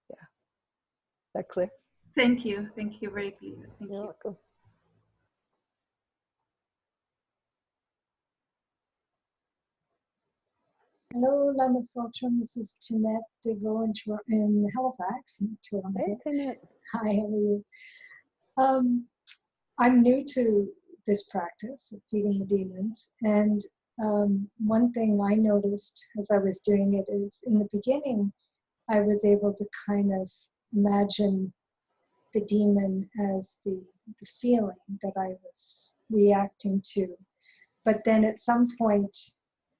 yeah, is that clear? Thank you. Thank you. Very clear. Thank You're you. welcome. Hello, Lama Saltram. This is Tinette DeVoe in Halifax, in Toronto. Hey, Tinette. Hi, how are you? I'm new to this practice of feeding the demons, and one thing I noticed as I was doing it is in the beginning, I was able to kind of imagine the demon as the feeling that I was reacting to. But then at some point,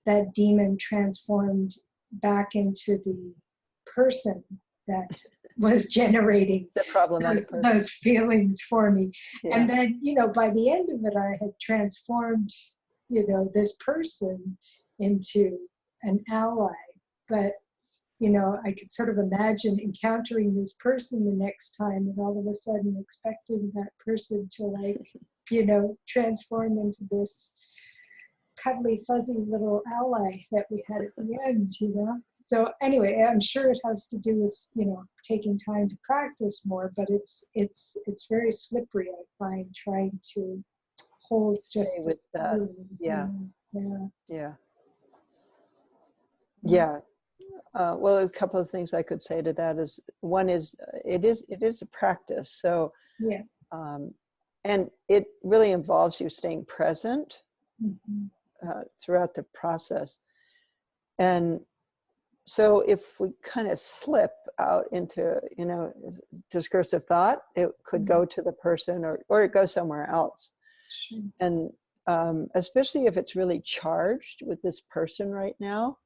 that demon transformed back into the person that was generating The problematic person. those feelings for me. Yeah. And then, by the end of it, I had transformed, this person into an ally. But, I could sort of imagine encountering this person the next time and all of a sudden expecting that person to transform into this cuddly, fuzzy little ally that we had at the end, So anyway, I'm sure it has to do with, taking time to practice more, but it's very slippery, I find, trying to hold just with that. Yeah. Well, a couple of things I could say to that is, one is, it is a practice. So, yeah. And it really involves you staying present throughout the process. And so if we kind of slip out into, discursive thought, it could go to the person or it goes somewhere else. Sure. And especially if it's really charged with this person right now,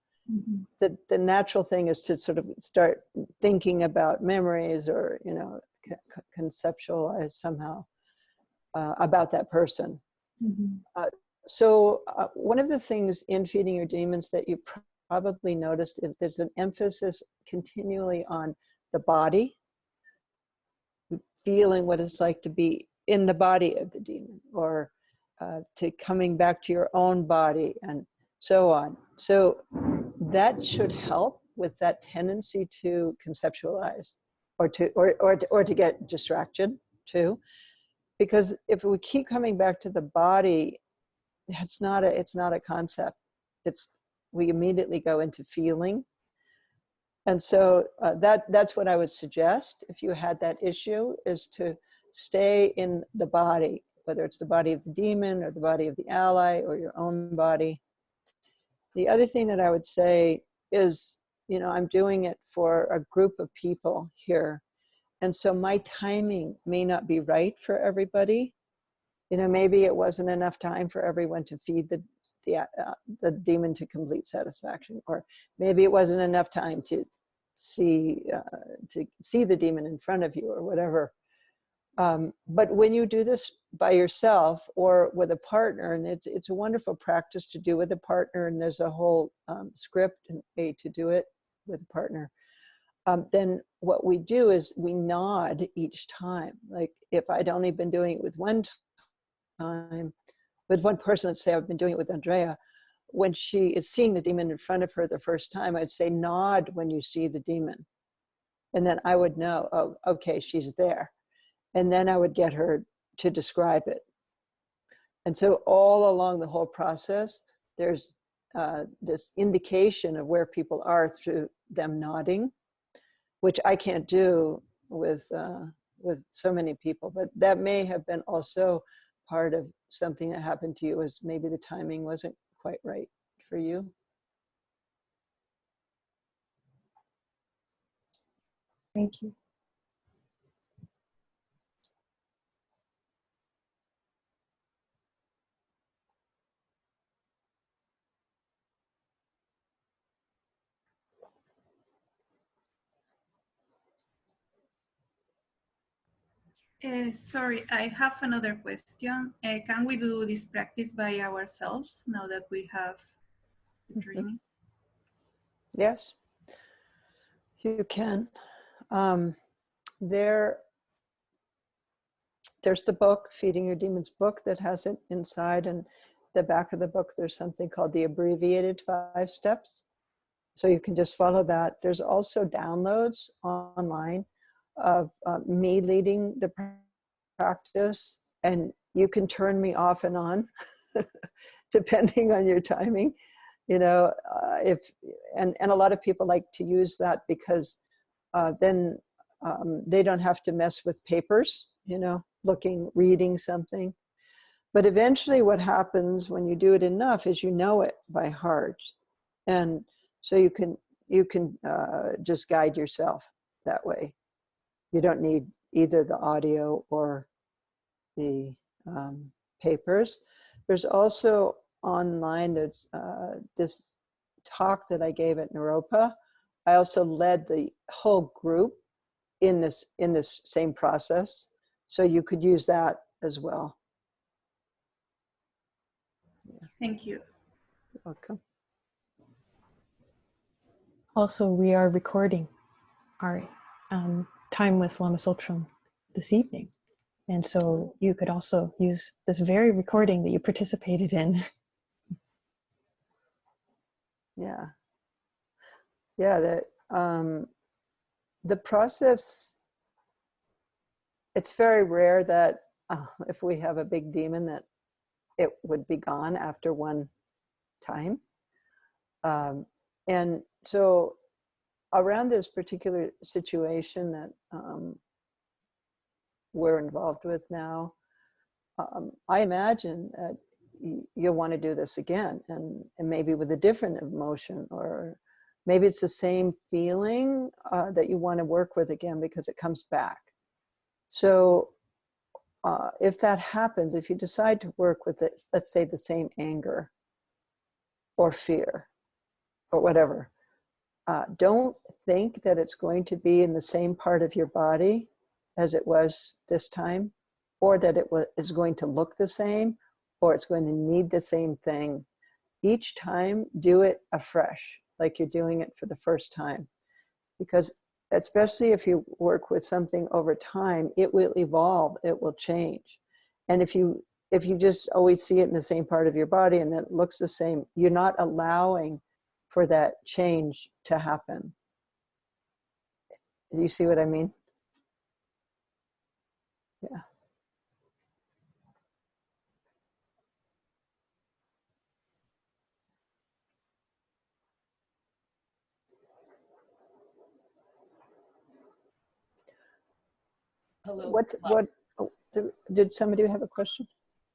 the natural thing is to sort of start thinking about memories or, conceptualize somehow about that person. So one of the things in feeding your demons that you probably noticed is there's an emphasis continually on the body, feeling what it's like to be in the body of the demon, or to coming back to your own body and so on. So that should help with that tendency to conceptualize or to get distracted too. Because if we keep coming back to the body, it's not a concept. We immediately go into feeling. And so that's what I would suggest if you had that issue, is to stay in the body, whether it's the body of the demon or the body of the ally or your own body. The other thing that I would say is, I'm doing it for a group of people here. And so my timing may not be right for everybody. Maybe it wasn't enough time for everyone to feed the demon to complete satisfaction, or maybe it wasn't enough time to see the demon in front of you or whatever. But when you do this by yourself or with a partner, and it's a wonderful practice to do with a partner, and there's a whole script and way to do it with a partner, then what we do is we nod each time. Like if I'd only been doing it with one time, with one person, let's say I've been doing it with Andrea, when she is seeing the demon in front of her the first time, I'd say, nod when you see the demon. And then I would know, oh, okay, she's there. And then I would get her to describe it. And so all along the whole process, there's this indication of where people are through them nodding, which I can't do with so many people. But that may have been also part of something that happened to you, was maybe the timing wasn't quite right for you. Thank you. Sorry, I have another question. Can we do this practice by ourselves now that we have the training? Yes, you can. There's the book, Feeding Your Demons book, that has it inside, and the back of the book there's something called the abbreviated 5 steps. So you can just follow that. There's also downloads online of me leading the practice, and you can turn me off and on depending on your timing. You know, and a lot of people like to use that because then they don't have to mess with papers, you know, reading something. But eventually what happens when you do it enough is you know it by heart. And so you can just guide yourself that way. You don't need either the audio or the papers. There's also online, there's this talk that I gave at Naropa. I also led the whole group in this same process. So you could use that as well. Yeah. Thank you. You're welcome. Also, we are recording our time with Lama Tsultrim this evening. And so you could also use this very recording that you participated in. Yeah. Yeah, the process, it's very rare that if we have a big demon that it would be gone after one time. And so around this particular situation that we're involved with now, I imagine that you'll want to do this again, and maybe with a different emotion, or maybe it's the same feeling that you want to work with again because it comes back. So if that happens, if you decide to work with it, let's say the same anger or fear or whatever, don't think that it's going to be in the same part of your body as it was this time, or that it is going to look the same, or it's going to need the same thing. Each time, do it afresh, like you're doing it for the first time. Because especially if you work with something over time, it will evolve, it will change. And if you just always see it in the same part of your body and then it looks the same, you're not allowing for that change to happen. Do you see what I mean? Yeah. Hello. Did somebody have a question?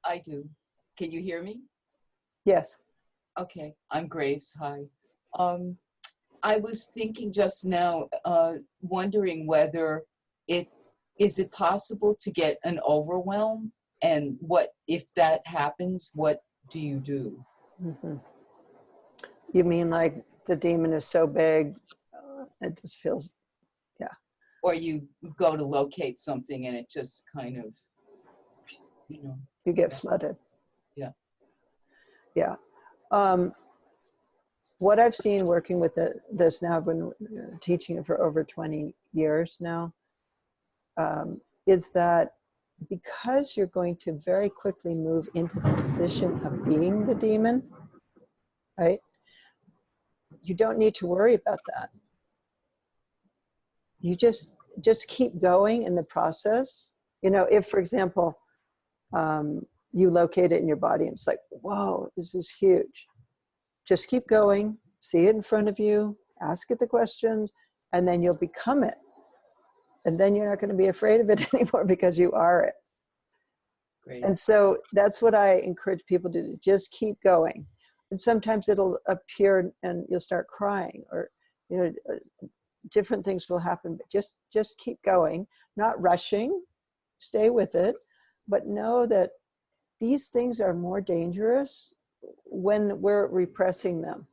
I do. Can you hear me? Yes. Okay. I'm Grace. Hi. I was thinking just now, wondering whether is it possible to get an overwhelm, and what if that happens? What do you do? Mm-hmm. You mean like the demon is so big It just feels, Or you go to locate something and it just kind of, you get flooded. Yeah. Yeah. What I've seen working with this now, I've been teaching it for over 20 years now, is that because you're going to very quickly move into the position of being the demon, right? You don't need to worry about that. You just keep going in the process. If, for example, you locate it in your body and it's like, whoa, this is huge. Just keep going, see it in front of you, ask it the questions, and then you'll become it. And then you're not going to be afraid of it anymore because you are it. Great. And so that's what I encourage people to do. Just keep going. And sometimes it'll appear and you'll start crying, or, different things will happen, but just keep going, not rushing, stay with it, but know that these things are more dangerous when we're repressing them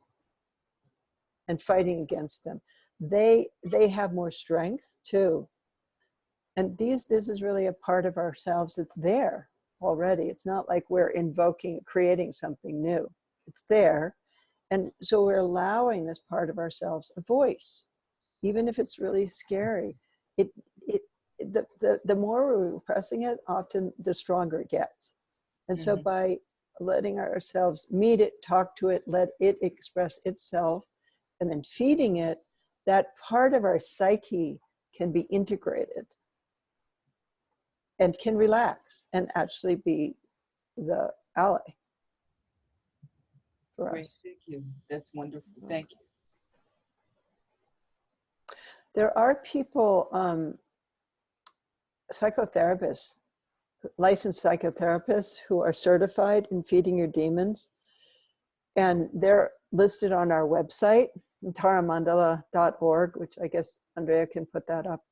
and fighting against them. They have more strength too. And this is really a part of ourselves that's there already. It's not like we're creating something new. It's there. And so we're allowing this part of ourselves a voice, even if it's really scary. The more we're repressing it, often the stronger it gets. And so by letting ourselves meet it, talk to it, let it express itself, and then feeding it, that part of our psyche can be integrated and can relax and actually be the ally for Great, us. thank you. That's wonderful. Thank you. There are people, psychotherapists, licensed psychotherapists who are certified in feeding your demons. And they're listed on our website, taramandala.org, which I guess Andrea can put that up.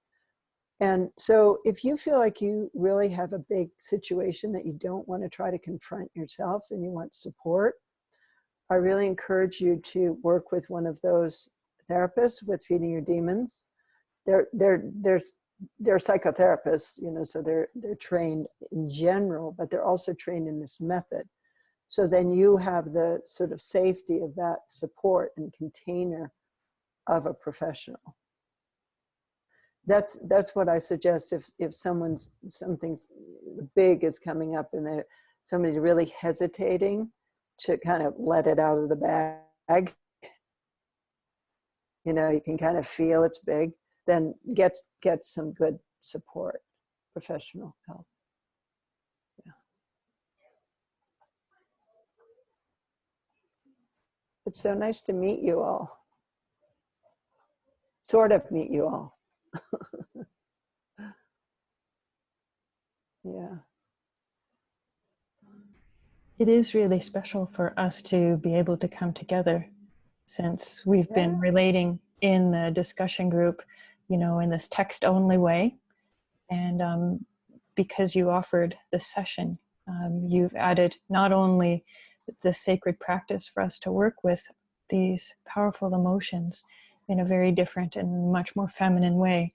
And so if you feel like you really have a big situation that you don't want to try to confront yourself and you want support, I really encourage you to work with one of those therapists with Feeding Your Demons. They're psychotherapists, so they're trained in general, but they're also trained in this method. So then you have the sort of safety of that support and container of a professional. That's what I suggest if something big is coming up and somebody's really hesitating to kind of let it out of the bag. You can kind of feel it's big. Then get some good support, professional help. Yeah. It's so nice to meet you all. Sort of meet you all. Yeah. It is really special for us to be able to come together, since we've been relating in the discussion group, in this text-only way. And because you offered this session, you've added not only the sacred practice for us to work with these powerful emotions in a very different and much more feminine way,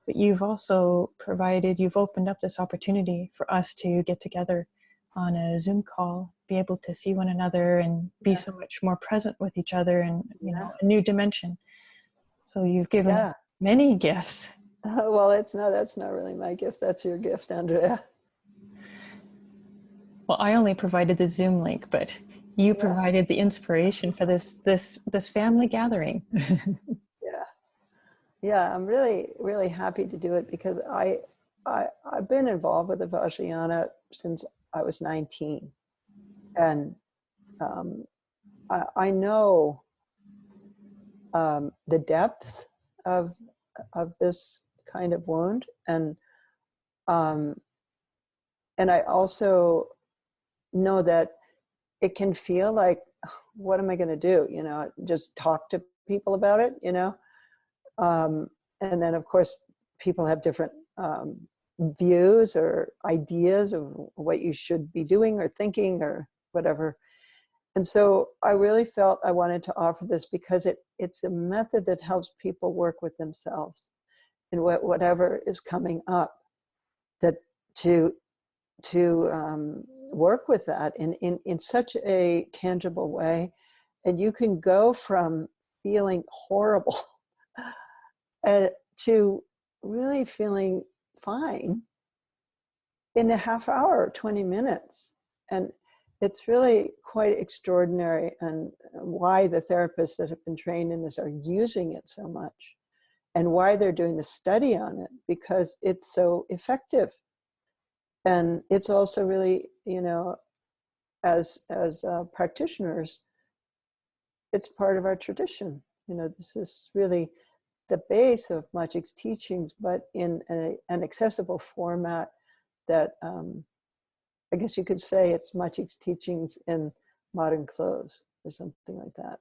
but you've also opened up this opportunity for us to get together on a Zoom call, be able to see one another and be so much more present with each other, and a new dimension. So you've given many gifts. Well, that's not really my gift. That's your gift, Andrea. Well, I only provided the Zoom link, but you provided the inspiration for this family gathering. Yeah, I'm really, really happy to do it because I've been involved with the Vajrayana since I was 19. And I know the depth of this kind of wound. And I also know that it can feel like, what am I going to do? Just talk to people about it, and then of course people have different views or ideas of what you should be doing or thinking or whatever. And so I really felt I wanted to offer this because it it's a method that helps people work with themselves and whatever is coming up, that to work with that in such a tangible way. And you can go from feeling horrible to really feeling fine in a half hour, 20 minutes. And it's really quite extraordinary, and why the therapists that have been trained in this are using it so much, and why they're doing the study on it, because it's so effective. And it's also really, you know, as practitioners, it's part of our tradition. You know, this is really the base of Majig's teachings, but in an accessible format that I guess you could say it's Majig's teachings in modern clothes or something like that.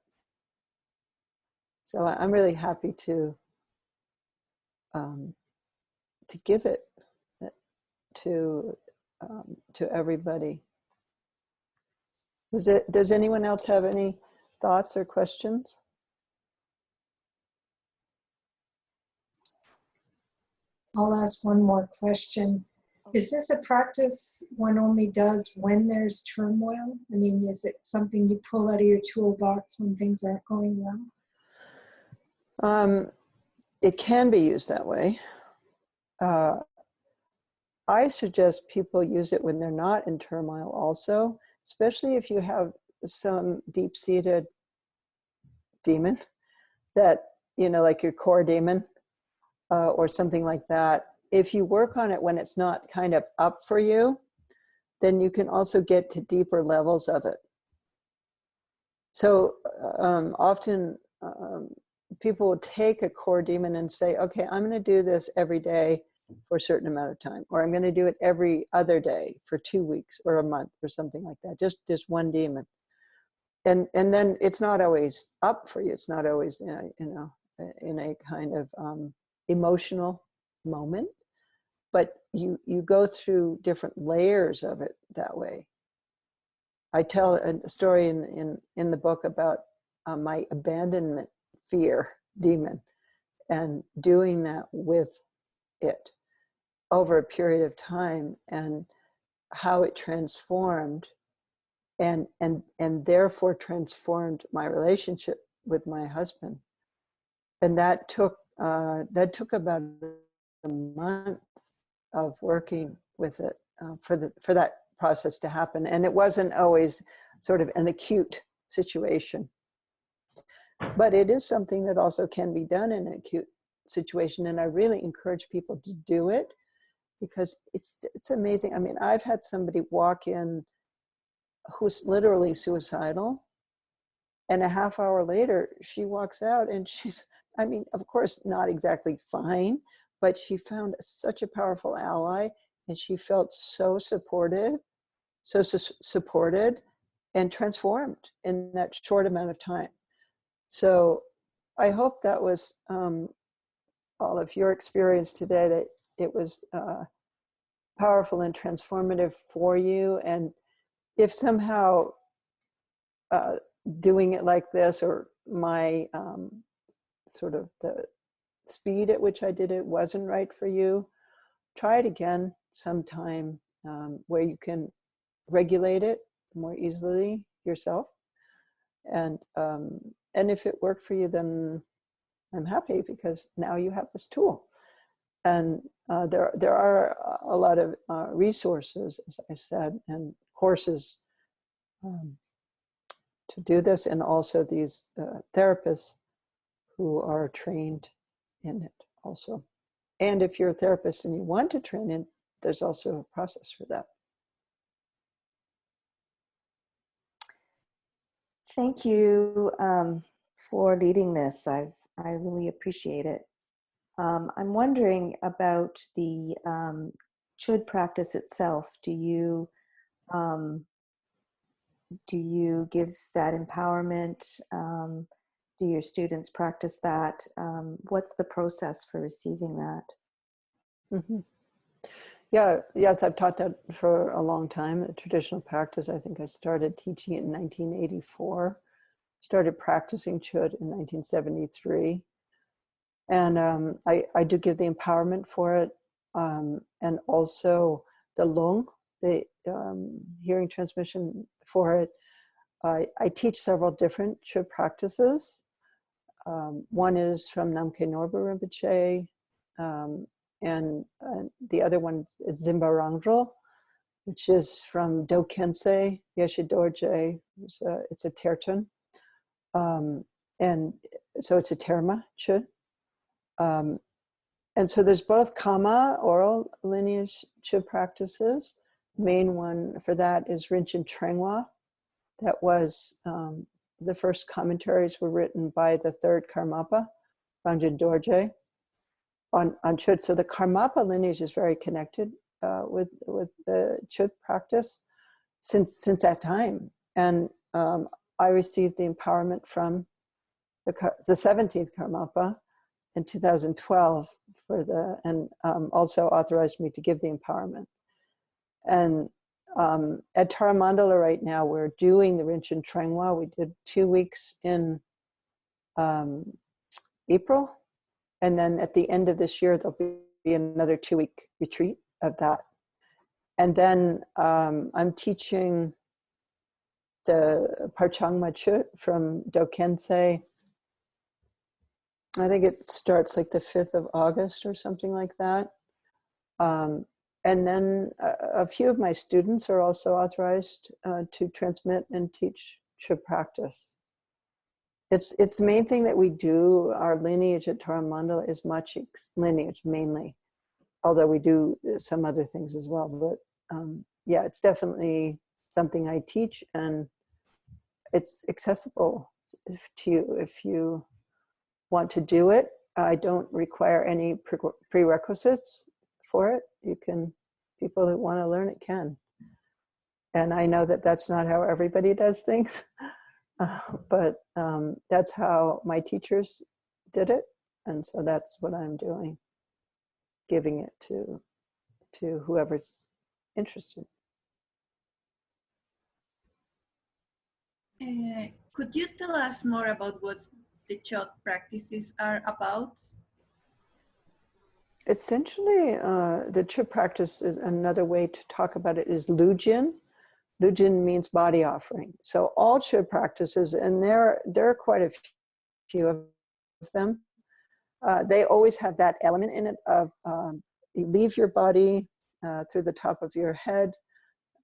So I'm really happy to give it to everybody. Does anyone else have any thoughts or questions? I'll ask one more question. Is this a practice one only does when there's turmoil? I mean, is it something you pull out of your toolbox when things aren't going well? It can be used that way. I suggest people use it when they're not in turmoil also, especially if you have some deep-seated demon that, you know, like your core demon or something like that. If you work on it when it's not kind of up for you, then you can also get to deeper levels of it. So often people will take a core demon and say, okay, I'm going to do this every day for a certain amount of time, or I'm going to do it every other day for 2 weeks or a month or something like that, just one demon. And then it's not always up for you. It's not always, you know, in a kind of emotional moment, but you go through different layers of it that way. I tell a story in the book about my abandonment fear demon, and doing that with it over a period of time, and how it transformed and therefore transformed my relationship with my husband. And that took about a month of working with it for that process to happen. And it wasn't always sort of an acute situation, but it is something that also can be done in an acute situation. And I really encourage people to do it, because it's amazing. I mean, I've had somebody walk in who's literally suicidal, and a half hour later she walks out and she's, I mean, of course not exactly fine, but she found such a powerful ally, and she felt so supported and transformed in that short amount of time. So I hope that was all of your experience today, that it was powerful and transformative for you. And if somehow doing it like this, or my sort of the speed at which I did it wasn't right for you, try it again sometime where you can regulate it more easily yourself. And if it worked for you, then I'm happy, because now you have this tool. And there are a lot of resources, as I said, and courses to do this, and also these therapists who are trained in it also. And if you're a therapist and you want to train in, there's also a process for that. Thank you for leading this. I really appreciate it. I'm wondering about the Chöd practice itself. Do you give that empowerment? Do your students practice that? What's the process for receiving that? Mm-hmm. Yes, I've taught that for a long time, a traditional practice. I think I started teaching it in 1984. started practicing Chöd in 1973. And I do give the empowerment for it, and also the Lung, the hearing transmission for it. I teach several different Chöd practices. One is from Namkhe Norbu Rinpoche, and the other one is Zimba Rangdrol, which is from Do Kensei Yeshe Dorje. It's a Tertun. And so it's a Terma Chöd. And so there's both Kama, oral lineage Chöd practices. Main one for that is Rinchen Trengwa. That was, the first commentaries were written by the third Karmapa, Rangjin Dorje, on Chöd. So the Karmapa lineage is very connected with the Chöd practice since that time. And I received the empowerment from the 17th Karmapa in 2012 and also authorized me to give the empowerment. And at Taramandala right now, we're doing the Rinchen Trengwa. We did 2 weeks in April. And then at the end of this year, there'll be another 2-week retreat of that. And then I'm teaching the Parchangma Chöd from Do Kensei. I think it starts like the 5th of August or something like that. And then a few of my students are also authorized to transmit and teach Chöd practice. It's the main thing that we do. Our lineage at Taramandala is Machik's lineage mainly, although we do some other things as well. But yeah, it's definitely something I teach, and it's accessible to you if you want to do it. I don't require any prerequisites for it. People who want to learn it can. And I know that that's not how everybody does things, but that's how my teachers did it. And so that's what I'm doing, giving it to whoever's interested. Could you tell us more about what the Chöd practices are about? Essentially, the Chöd practice is another way to talk about it is Lujin. Lujin means body offering. So all Chöd practices, and there are quite a few of them, they always have that element in it of you leave your body through the top of your head,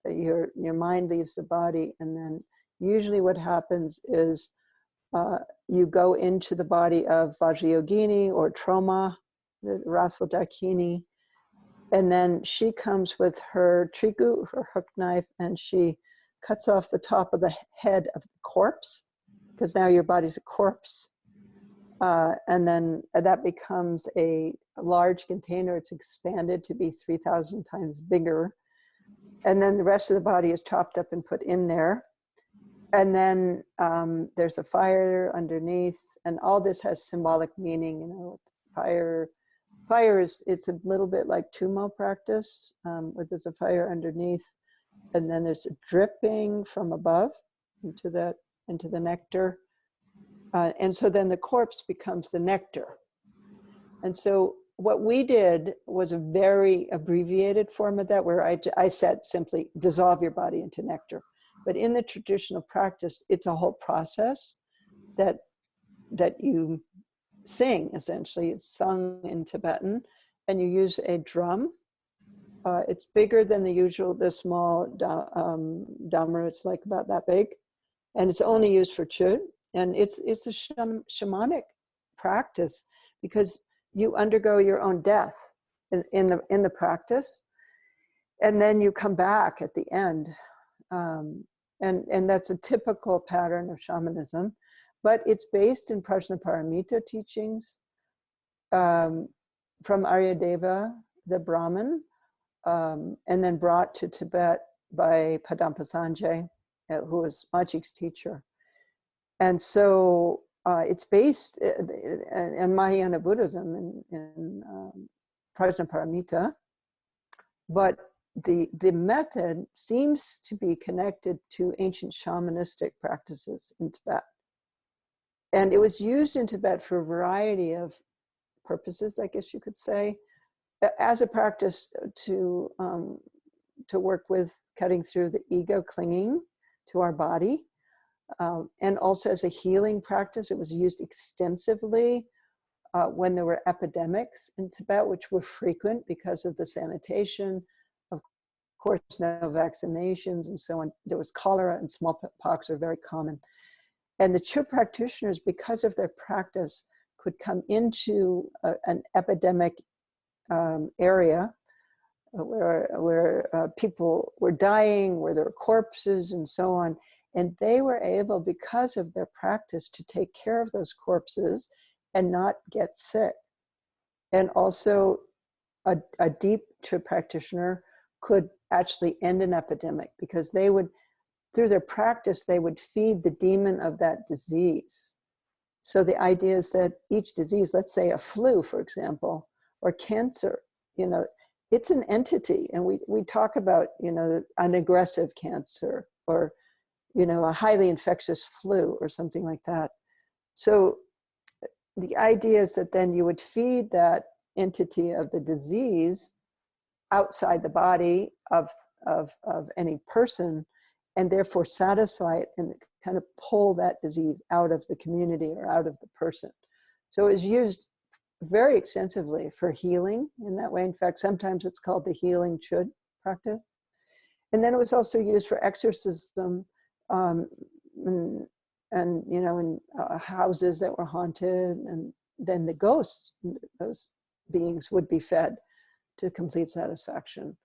your mind leaves the body, and then usually what happens is you go into the body of Vajrayogini or Troma, the Rasval Dakini, and then she comes with her trigu, her hook knife, and she cuts off the top of the head of the corpse, because now your body's a corpse. And then that becomes a large container. It's expanded to be 3,000 times bigger. And then the rest of the body is chopped up and put in there. And then there's a fire underneath, and all this has symbolic meaning. You know, fire is, it's a little bit like Tumo practice, where there's a fire underneath, and then there's a dripping from above into the nectar. And so then the corpse becomes the nectar. And so what we did was a very abbreviated form of that, where I said simply dissolve your body into nectar. But in the traditional practice, it's a whole process that you sing, essentially. It's sung in Tibetan, and you use a drum. It's bigger than the small damra. It's like about that big, and it's only used for Chöd. And it's a shamanic practice, because you undergo your own death in the practice, and then you come back at the end. And that's a typical pattern of shamanism, but it's based in Prajnaparamita teachings from Aryadeva, the Brahmin, and then brought to Tibet by Padampa Sanjay, who was Machik's teacher. And so it's based in Mahayana Buddhism in Prajnaparamita, but the method seems to be connected to ancient shamanistic practices in Tibet. And it was used in Tibet for a variety of purposes, I guess you could say, as a practice to work with cutting through the ego clinging to our body, and also as a healing practice. It was used extensively when there were epidemics in Tibet, which were frequent because of the sanitation, of course, no vaccinations and so on. There was cholera and smallpox were very common. And the Chöd practitioners, because of their practice, could come into an epidemic area where people were dying, where there were corpses and so on. And they were able, because of their practice, to take care of those corpses and not get sick. And also, a deep Chöd practitioner could actually end an epidemic, because they would, through their practice, they would feed the demon of that disease. So the idea is that each disease, let's say a flu, for example, or cancer, you know, it's an entity. And we talk about, you know, an aggressive cancer, or, you know, a highly infectious flu or something like that. So the idea is that then you would feed that entity of the disease outside the body of any person, and therefore satisfy it and kind of pull that disease out of the community or out of the person. So it was used very extensively for healing in that way. In fact, sometimes it's called the healing Chöd practice. And then it was also used for exorcism, and you know, in houses that were haunted, and then the ghosts, those beings, would be fed to complete satisfaction.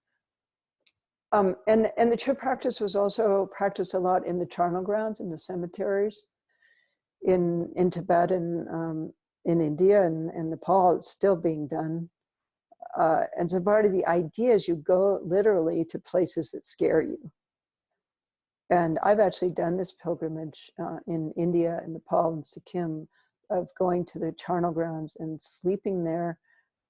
And the Chöd practice was also practiced a lot in the charnel grounds, in the cemeteries, in Tibet and in India and Nepal. It's still being done. And so part of the idea is you go literally to places that scare you. And I've actually done this pilgrimage in India and Nepal and Sikkim, of going to the charnel grounds and sleeping there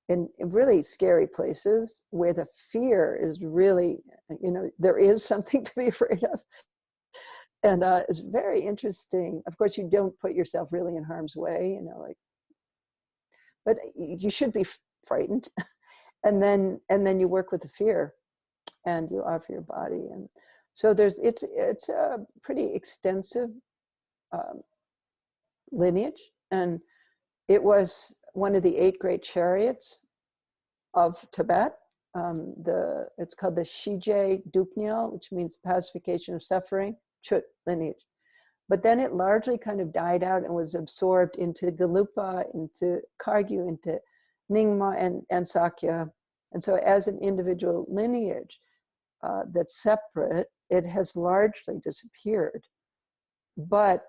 in really scary places where the fear is really, you know, there is something to be afraid of. And it's very interesting. Of course, you don't put yourself really in harm's way, you know, like, but you should be frightened. And then you work with the fear, and you offer your body. And so it's a pretty extensive lineage, and it was one of the 8 great chariots of Tibet. It's called the Shije Duknyal, which means pacification of suffering, Chöd lineage. But then it largely kind of died out and was absorbed into Gelugpa, into Kagyu, into Nyingma and Sakya. And so as an individual lineage that's separate, it has largely disappeared. But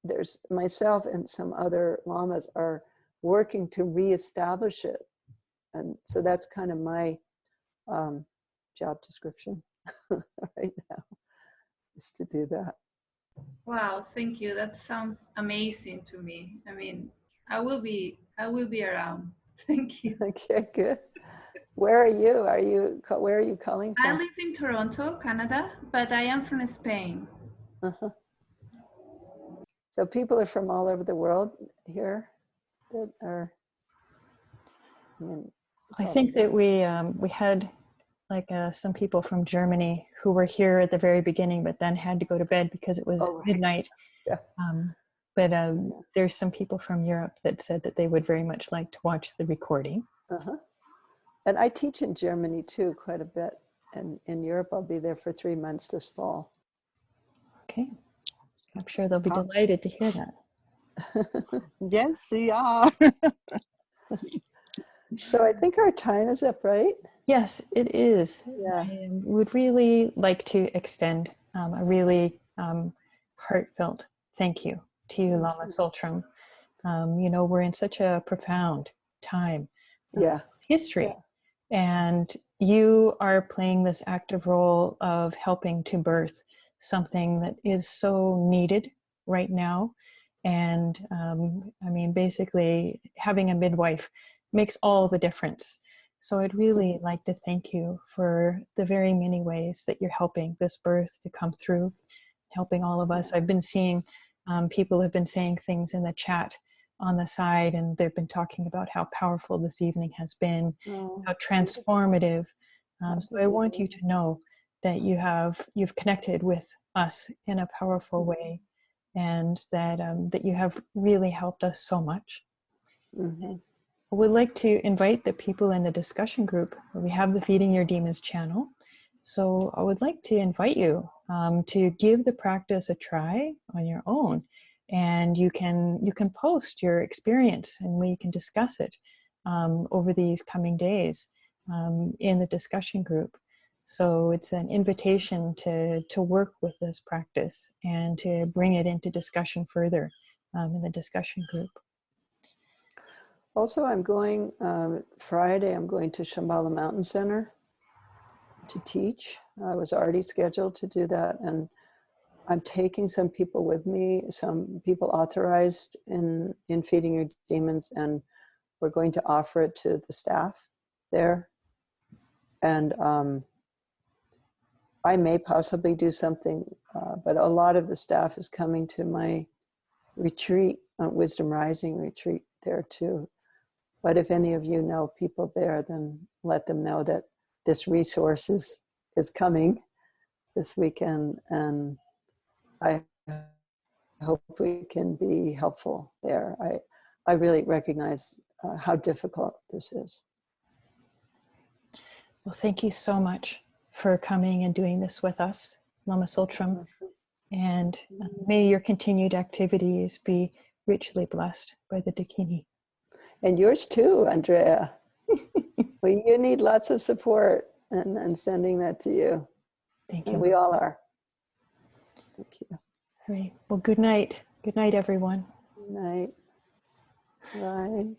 there's myself and some other lamas are working to reestablish it. And so that's kind of my job description right now, is to do that. Wow, thank you. That sounds amazing to me. I mean, I will be around. Thank you. Okay, good. Where are you? Where are you calling I from? live in Toronto, Canada, but I am from Spain. Uh-huh. So people are from all over the world here that are, I think that we had like some people from Germany who were here at the very beginning, but then had to go to bed because it was right. midnight. Yeah. But there's some people from Europe that said that they would very much like to watch the recording. Uh-huh. And I teach in Germany too, quite a bit. And in Europe, I'll be there for 3 months this fall. Okay. I'm sure they'll be delighted to hear that. Yes, we are. So I think our time is up, right? Yes, it is. Yeah. I would really like to extend a really heartfelt thank you to you, Lama Tsultrim. You know, we're in such a profound time of history. And you are playing this active role of helping to birth something that is so needed right now. And I mean, basically, having a midwife makes all the difference. So I'd really like to thank you for the very many ways that you're helping this birth to come through, helping all of us. I've been seeing People have been saying things in the chat on the side, and they've been talking about how powerful this evening has been, Oh, how transformative. So I want you to know that you've connected with us in a powerful way, and that that you have really helped us so much. mhm. I would like to invite the people in the discussion group. We have the Feeding Your Demons channel. So I would like to invite you to give the practice a try on your own. And you can post your experience, and we can discuss it over these coming days in the discussion group. So it's an invitation to work with this practice and to bring it into discussion further in the discussion group. Also, I'm going Friday, I'm going to Shambhala Mountain Center to teach. I was already scheduled to do that, and I'm taking some people with me, some people authorized in Feeding Your Demons, and we're going to offer it to the staff there. And I may possibly do something, but a lot of the staff is coming to my retreat, Wisdom Rising retreat there too. But if any of you know people there, then let them know that this resource is coming this weekend, and I hope we can be helpful there. I really recognize how difficult this is. Well, thank you so much for coming and doing this with us, Lama Tsultrim. And may your continued activities be richly blessed by the Dakini. And yours too, Andrea. Well, you need lots of support, and sending that to you. Thank you. And we all are. Thank you. All right. Well, good night. Good night, everyone. Good night. Bye.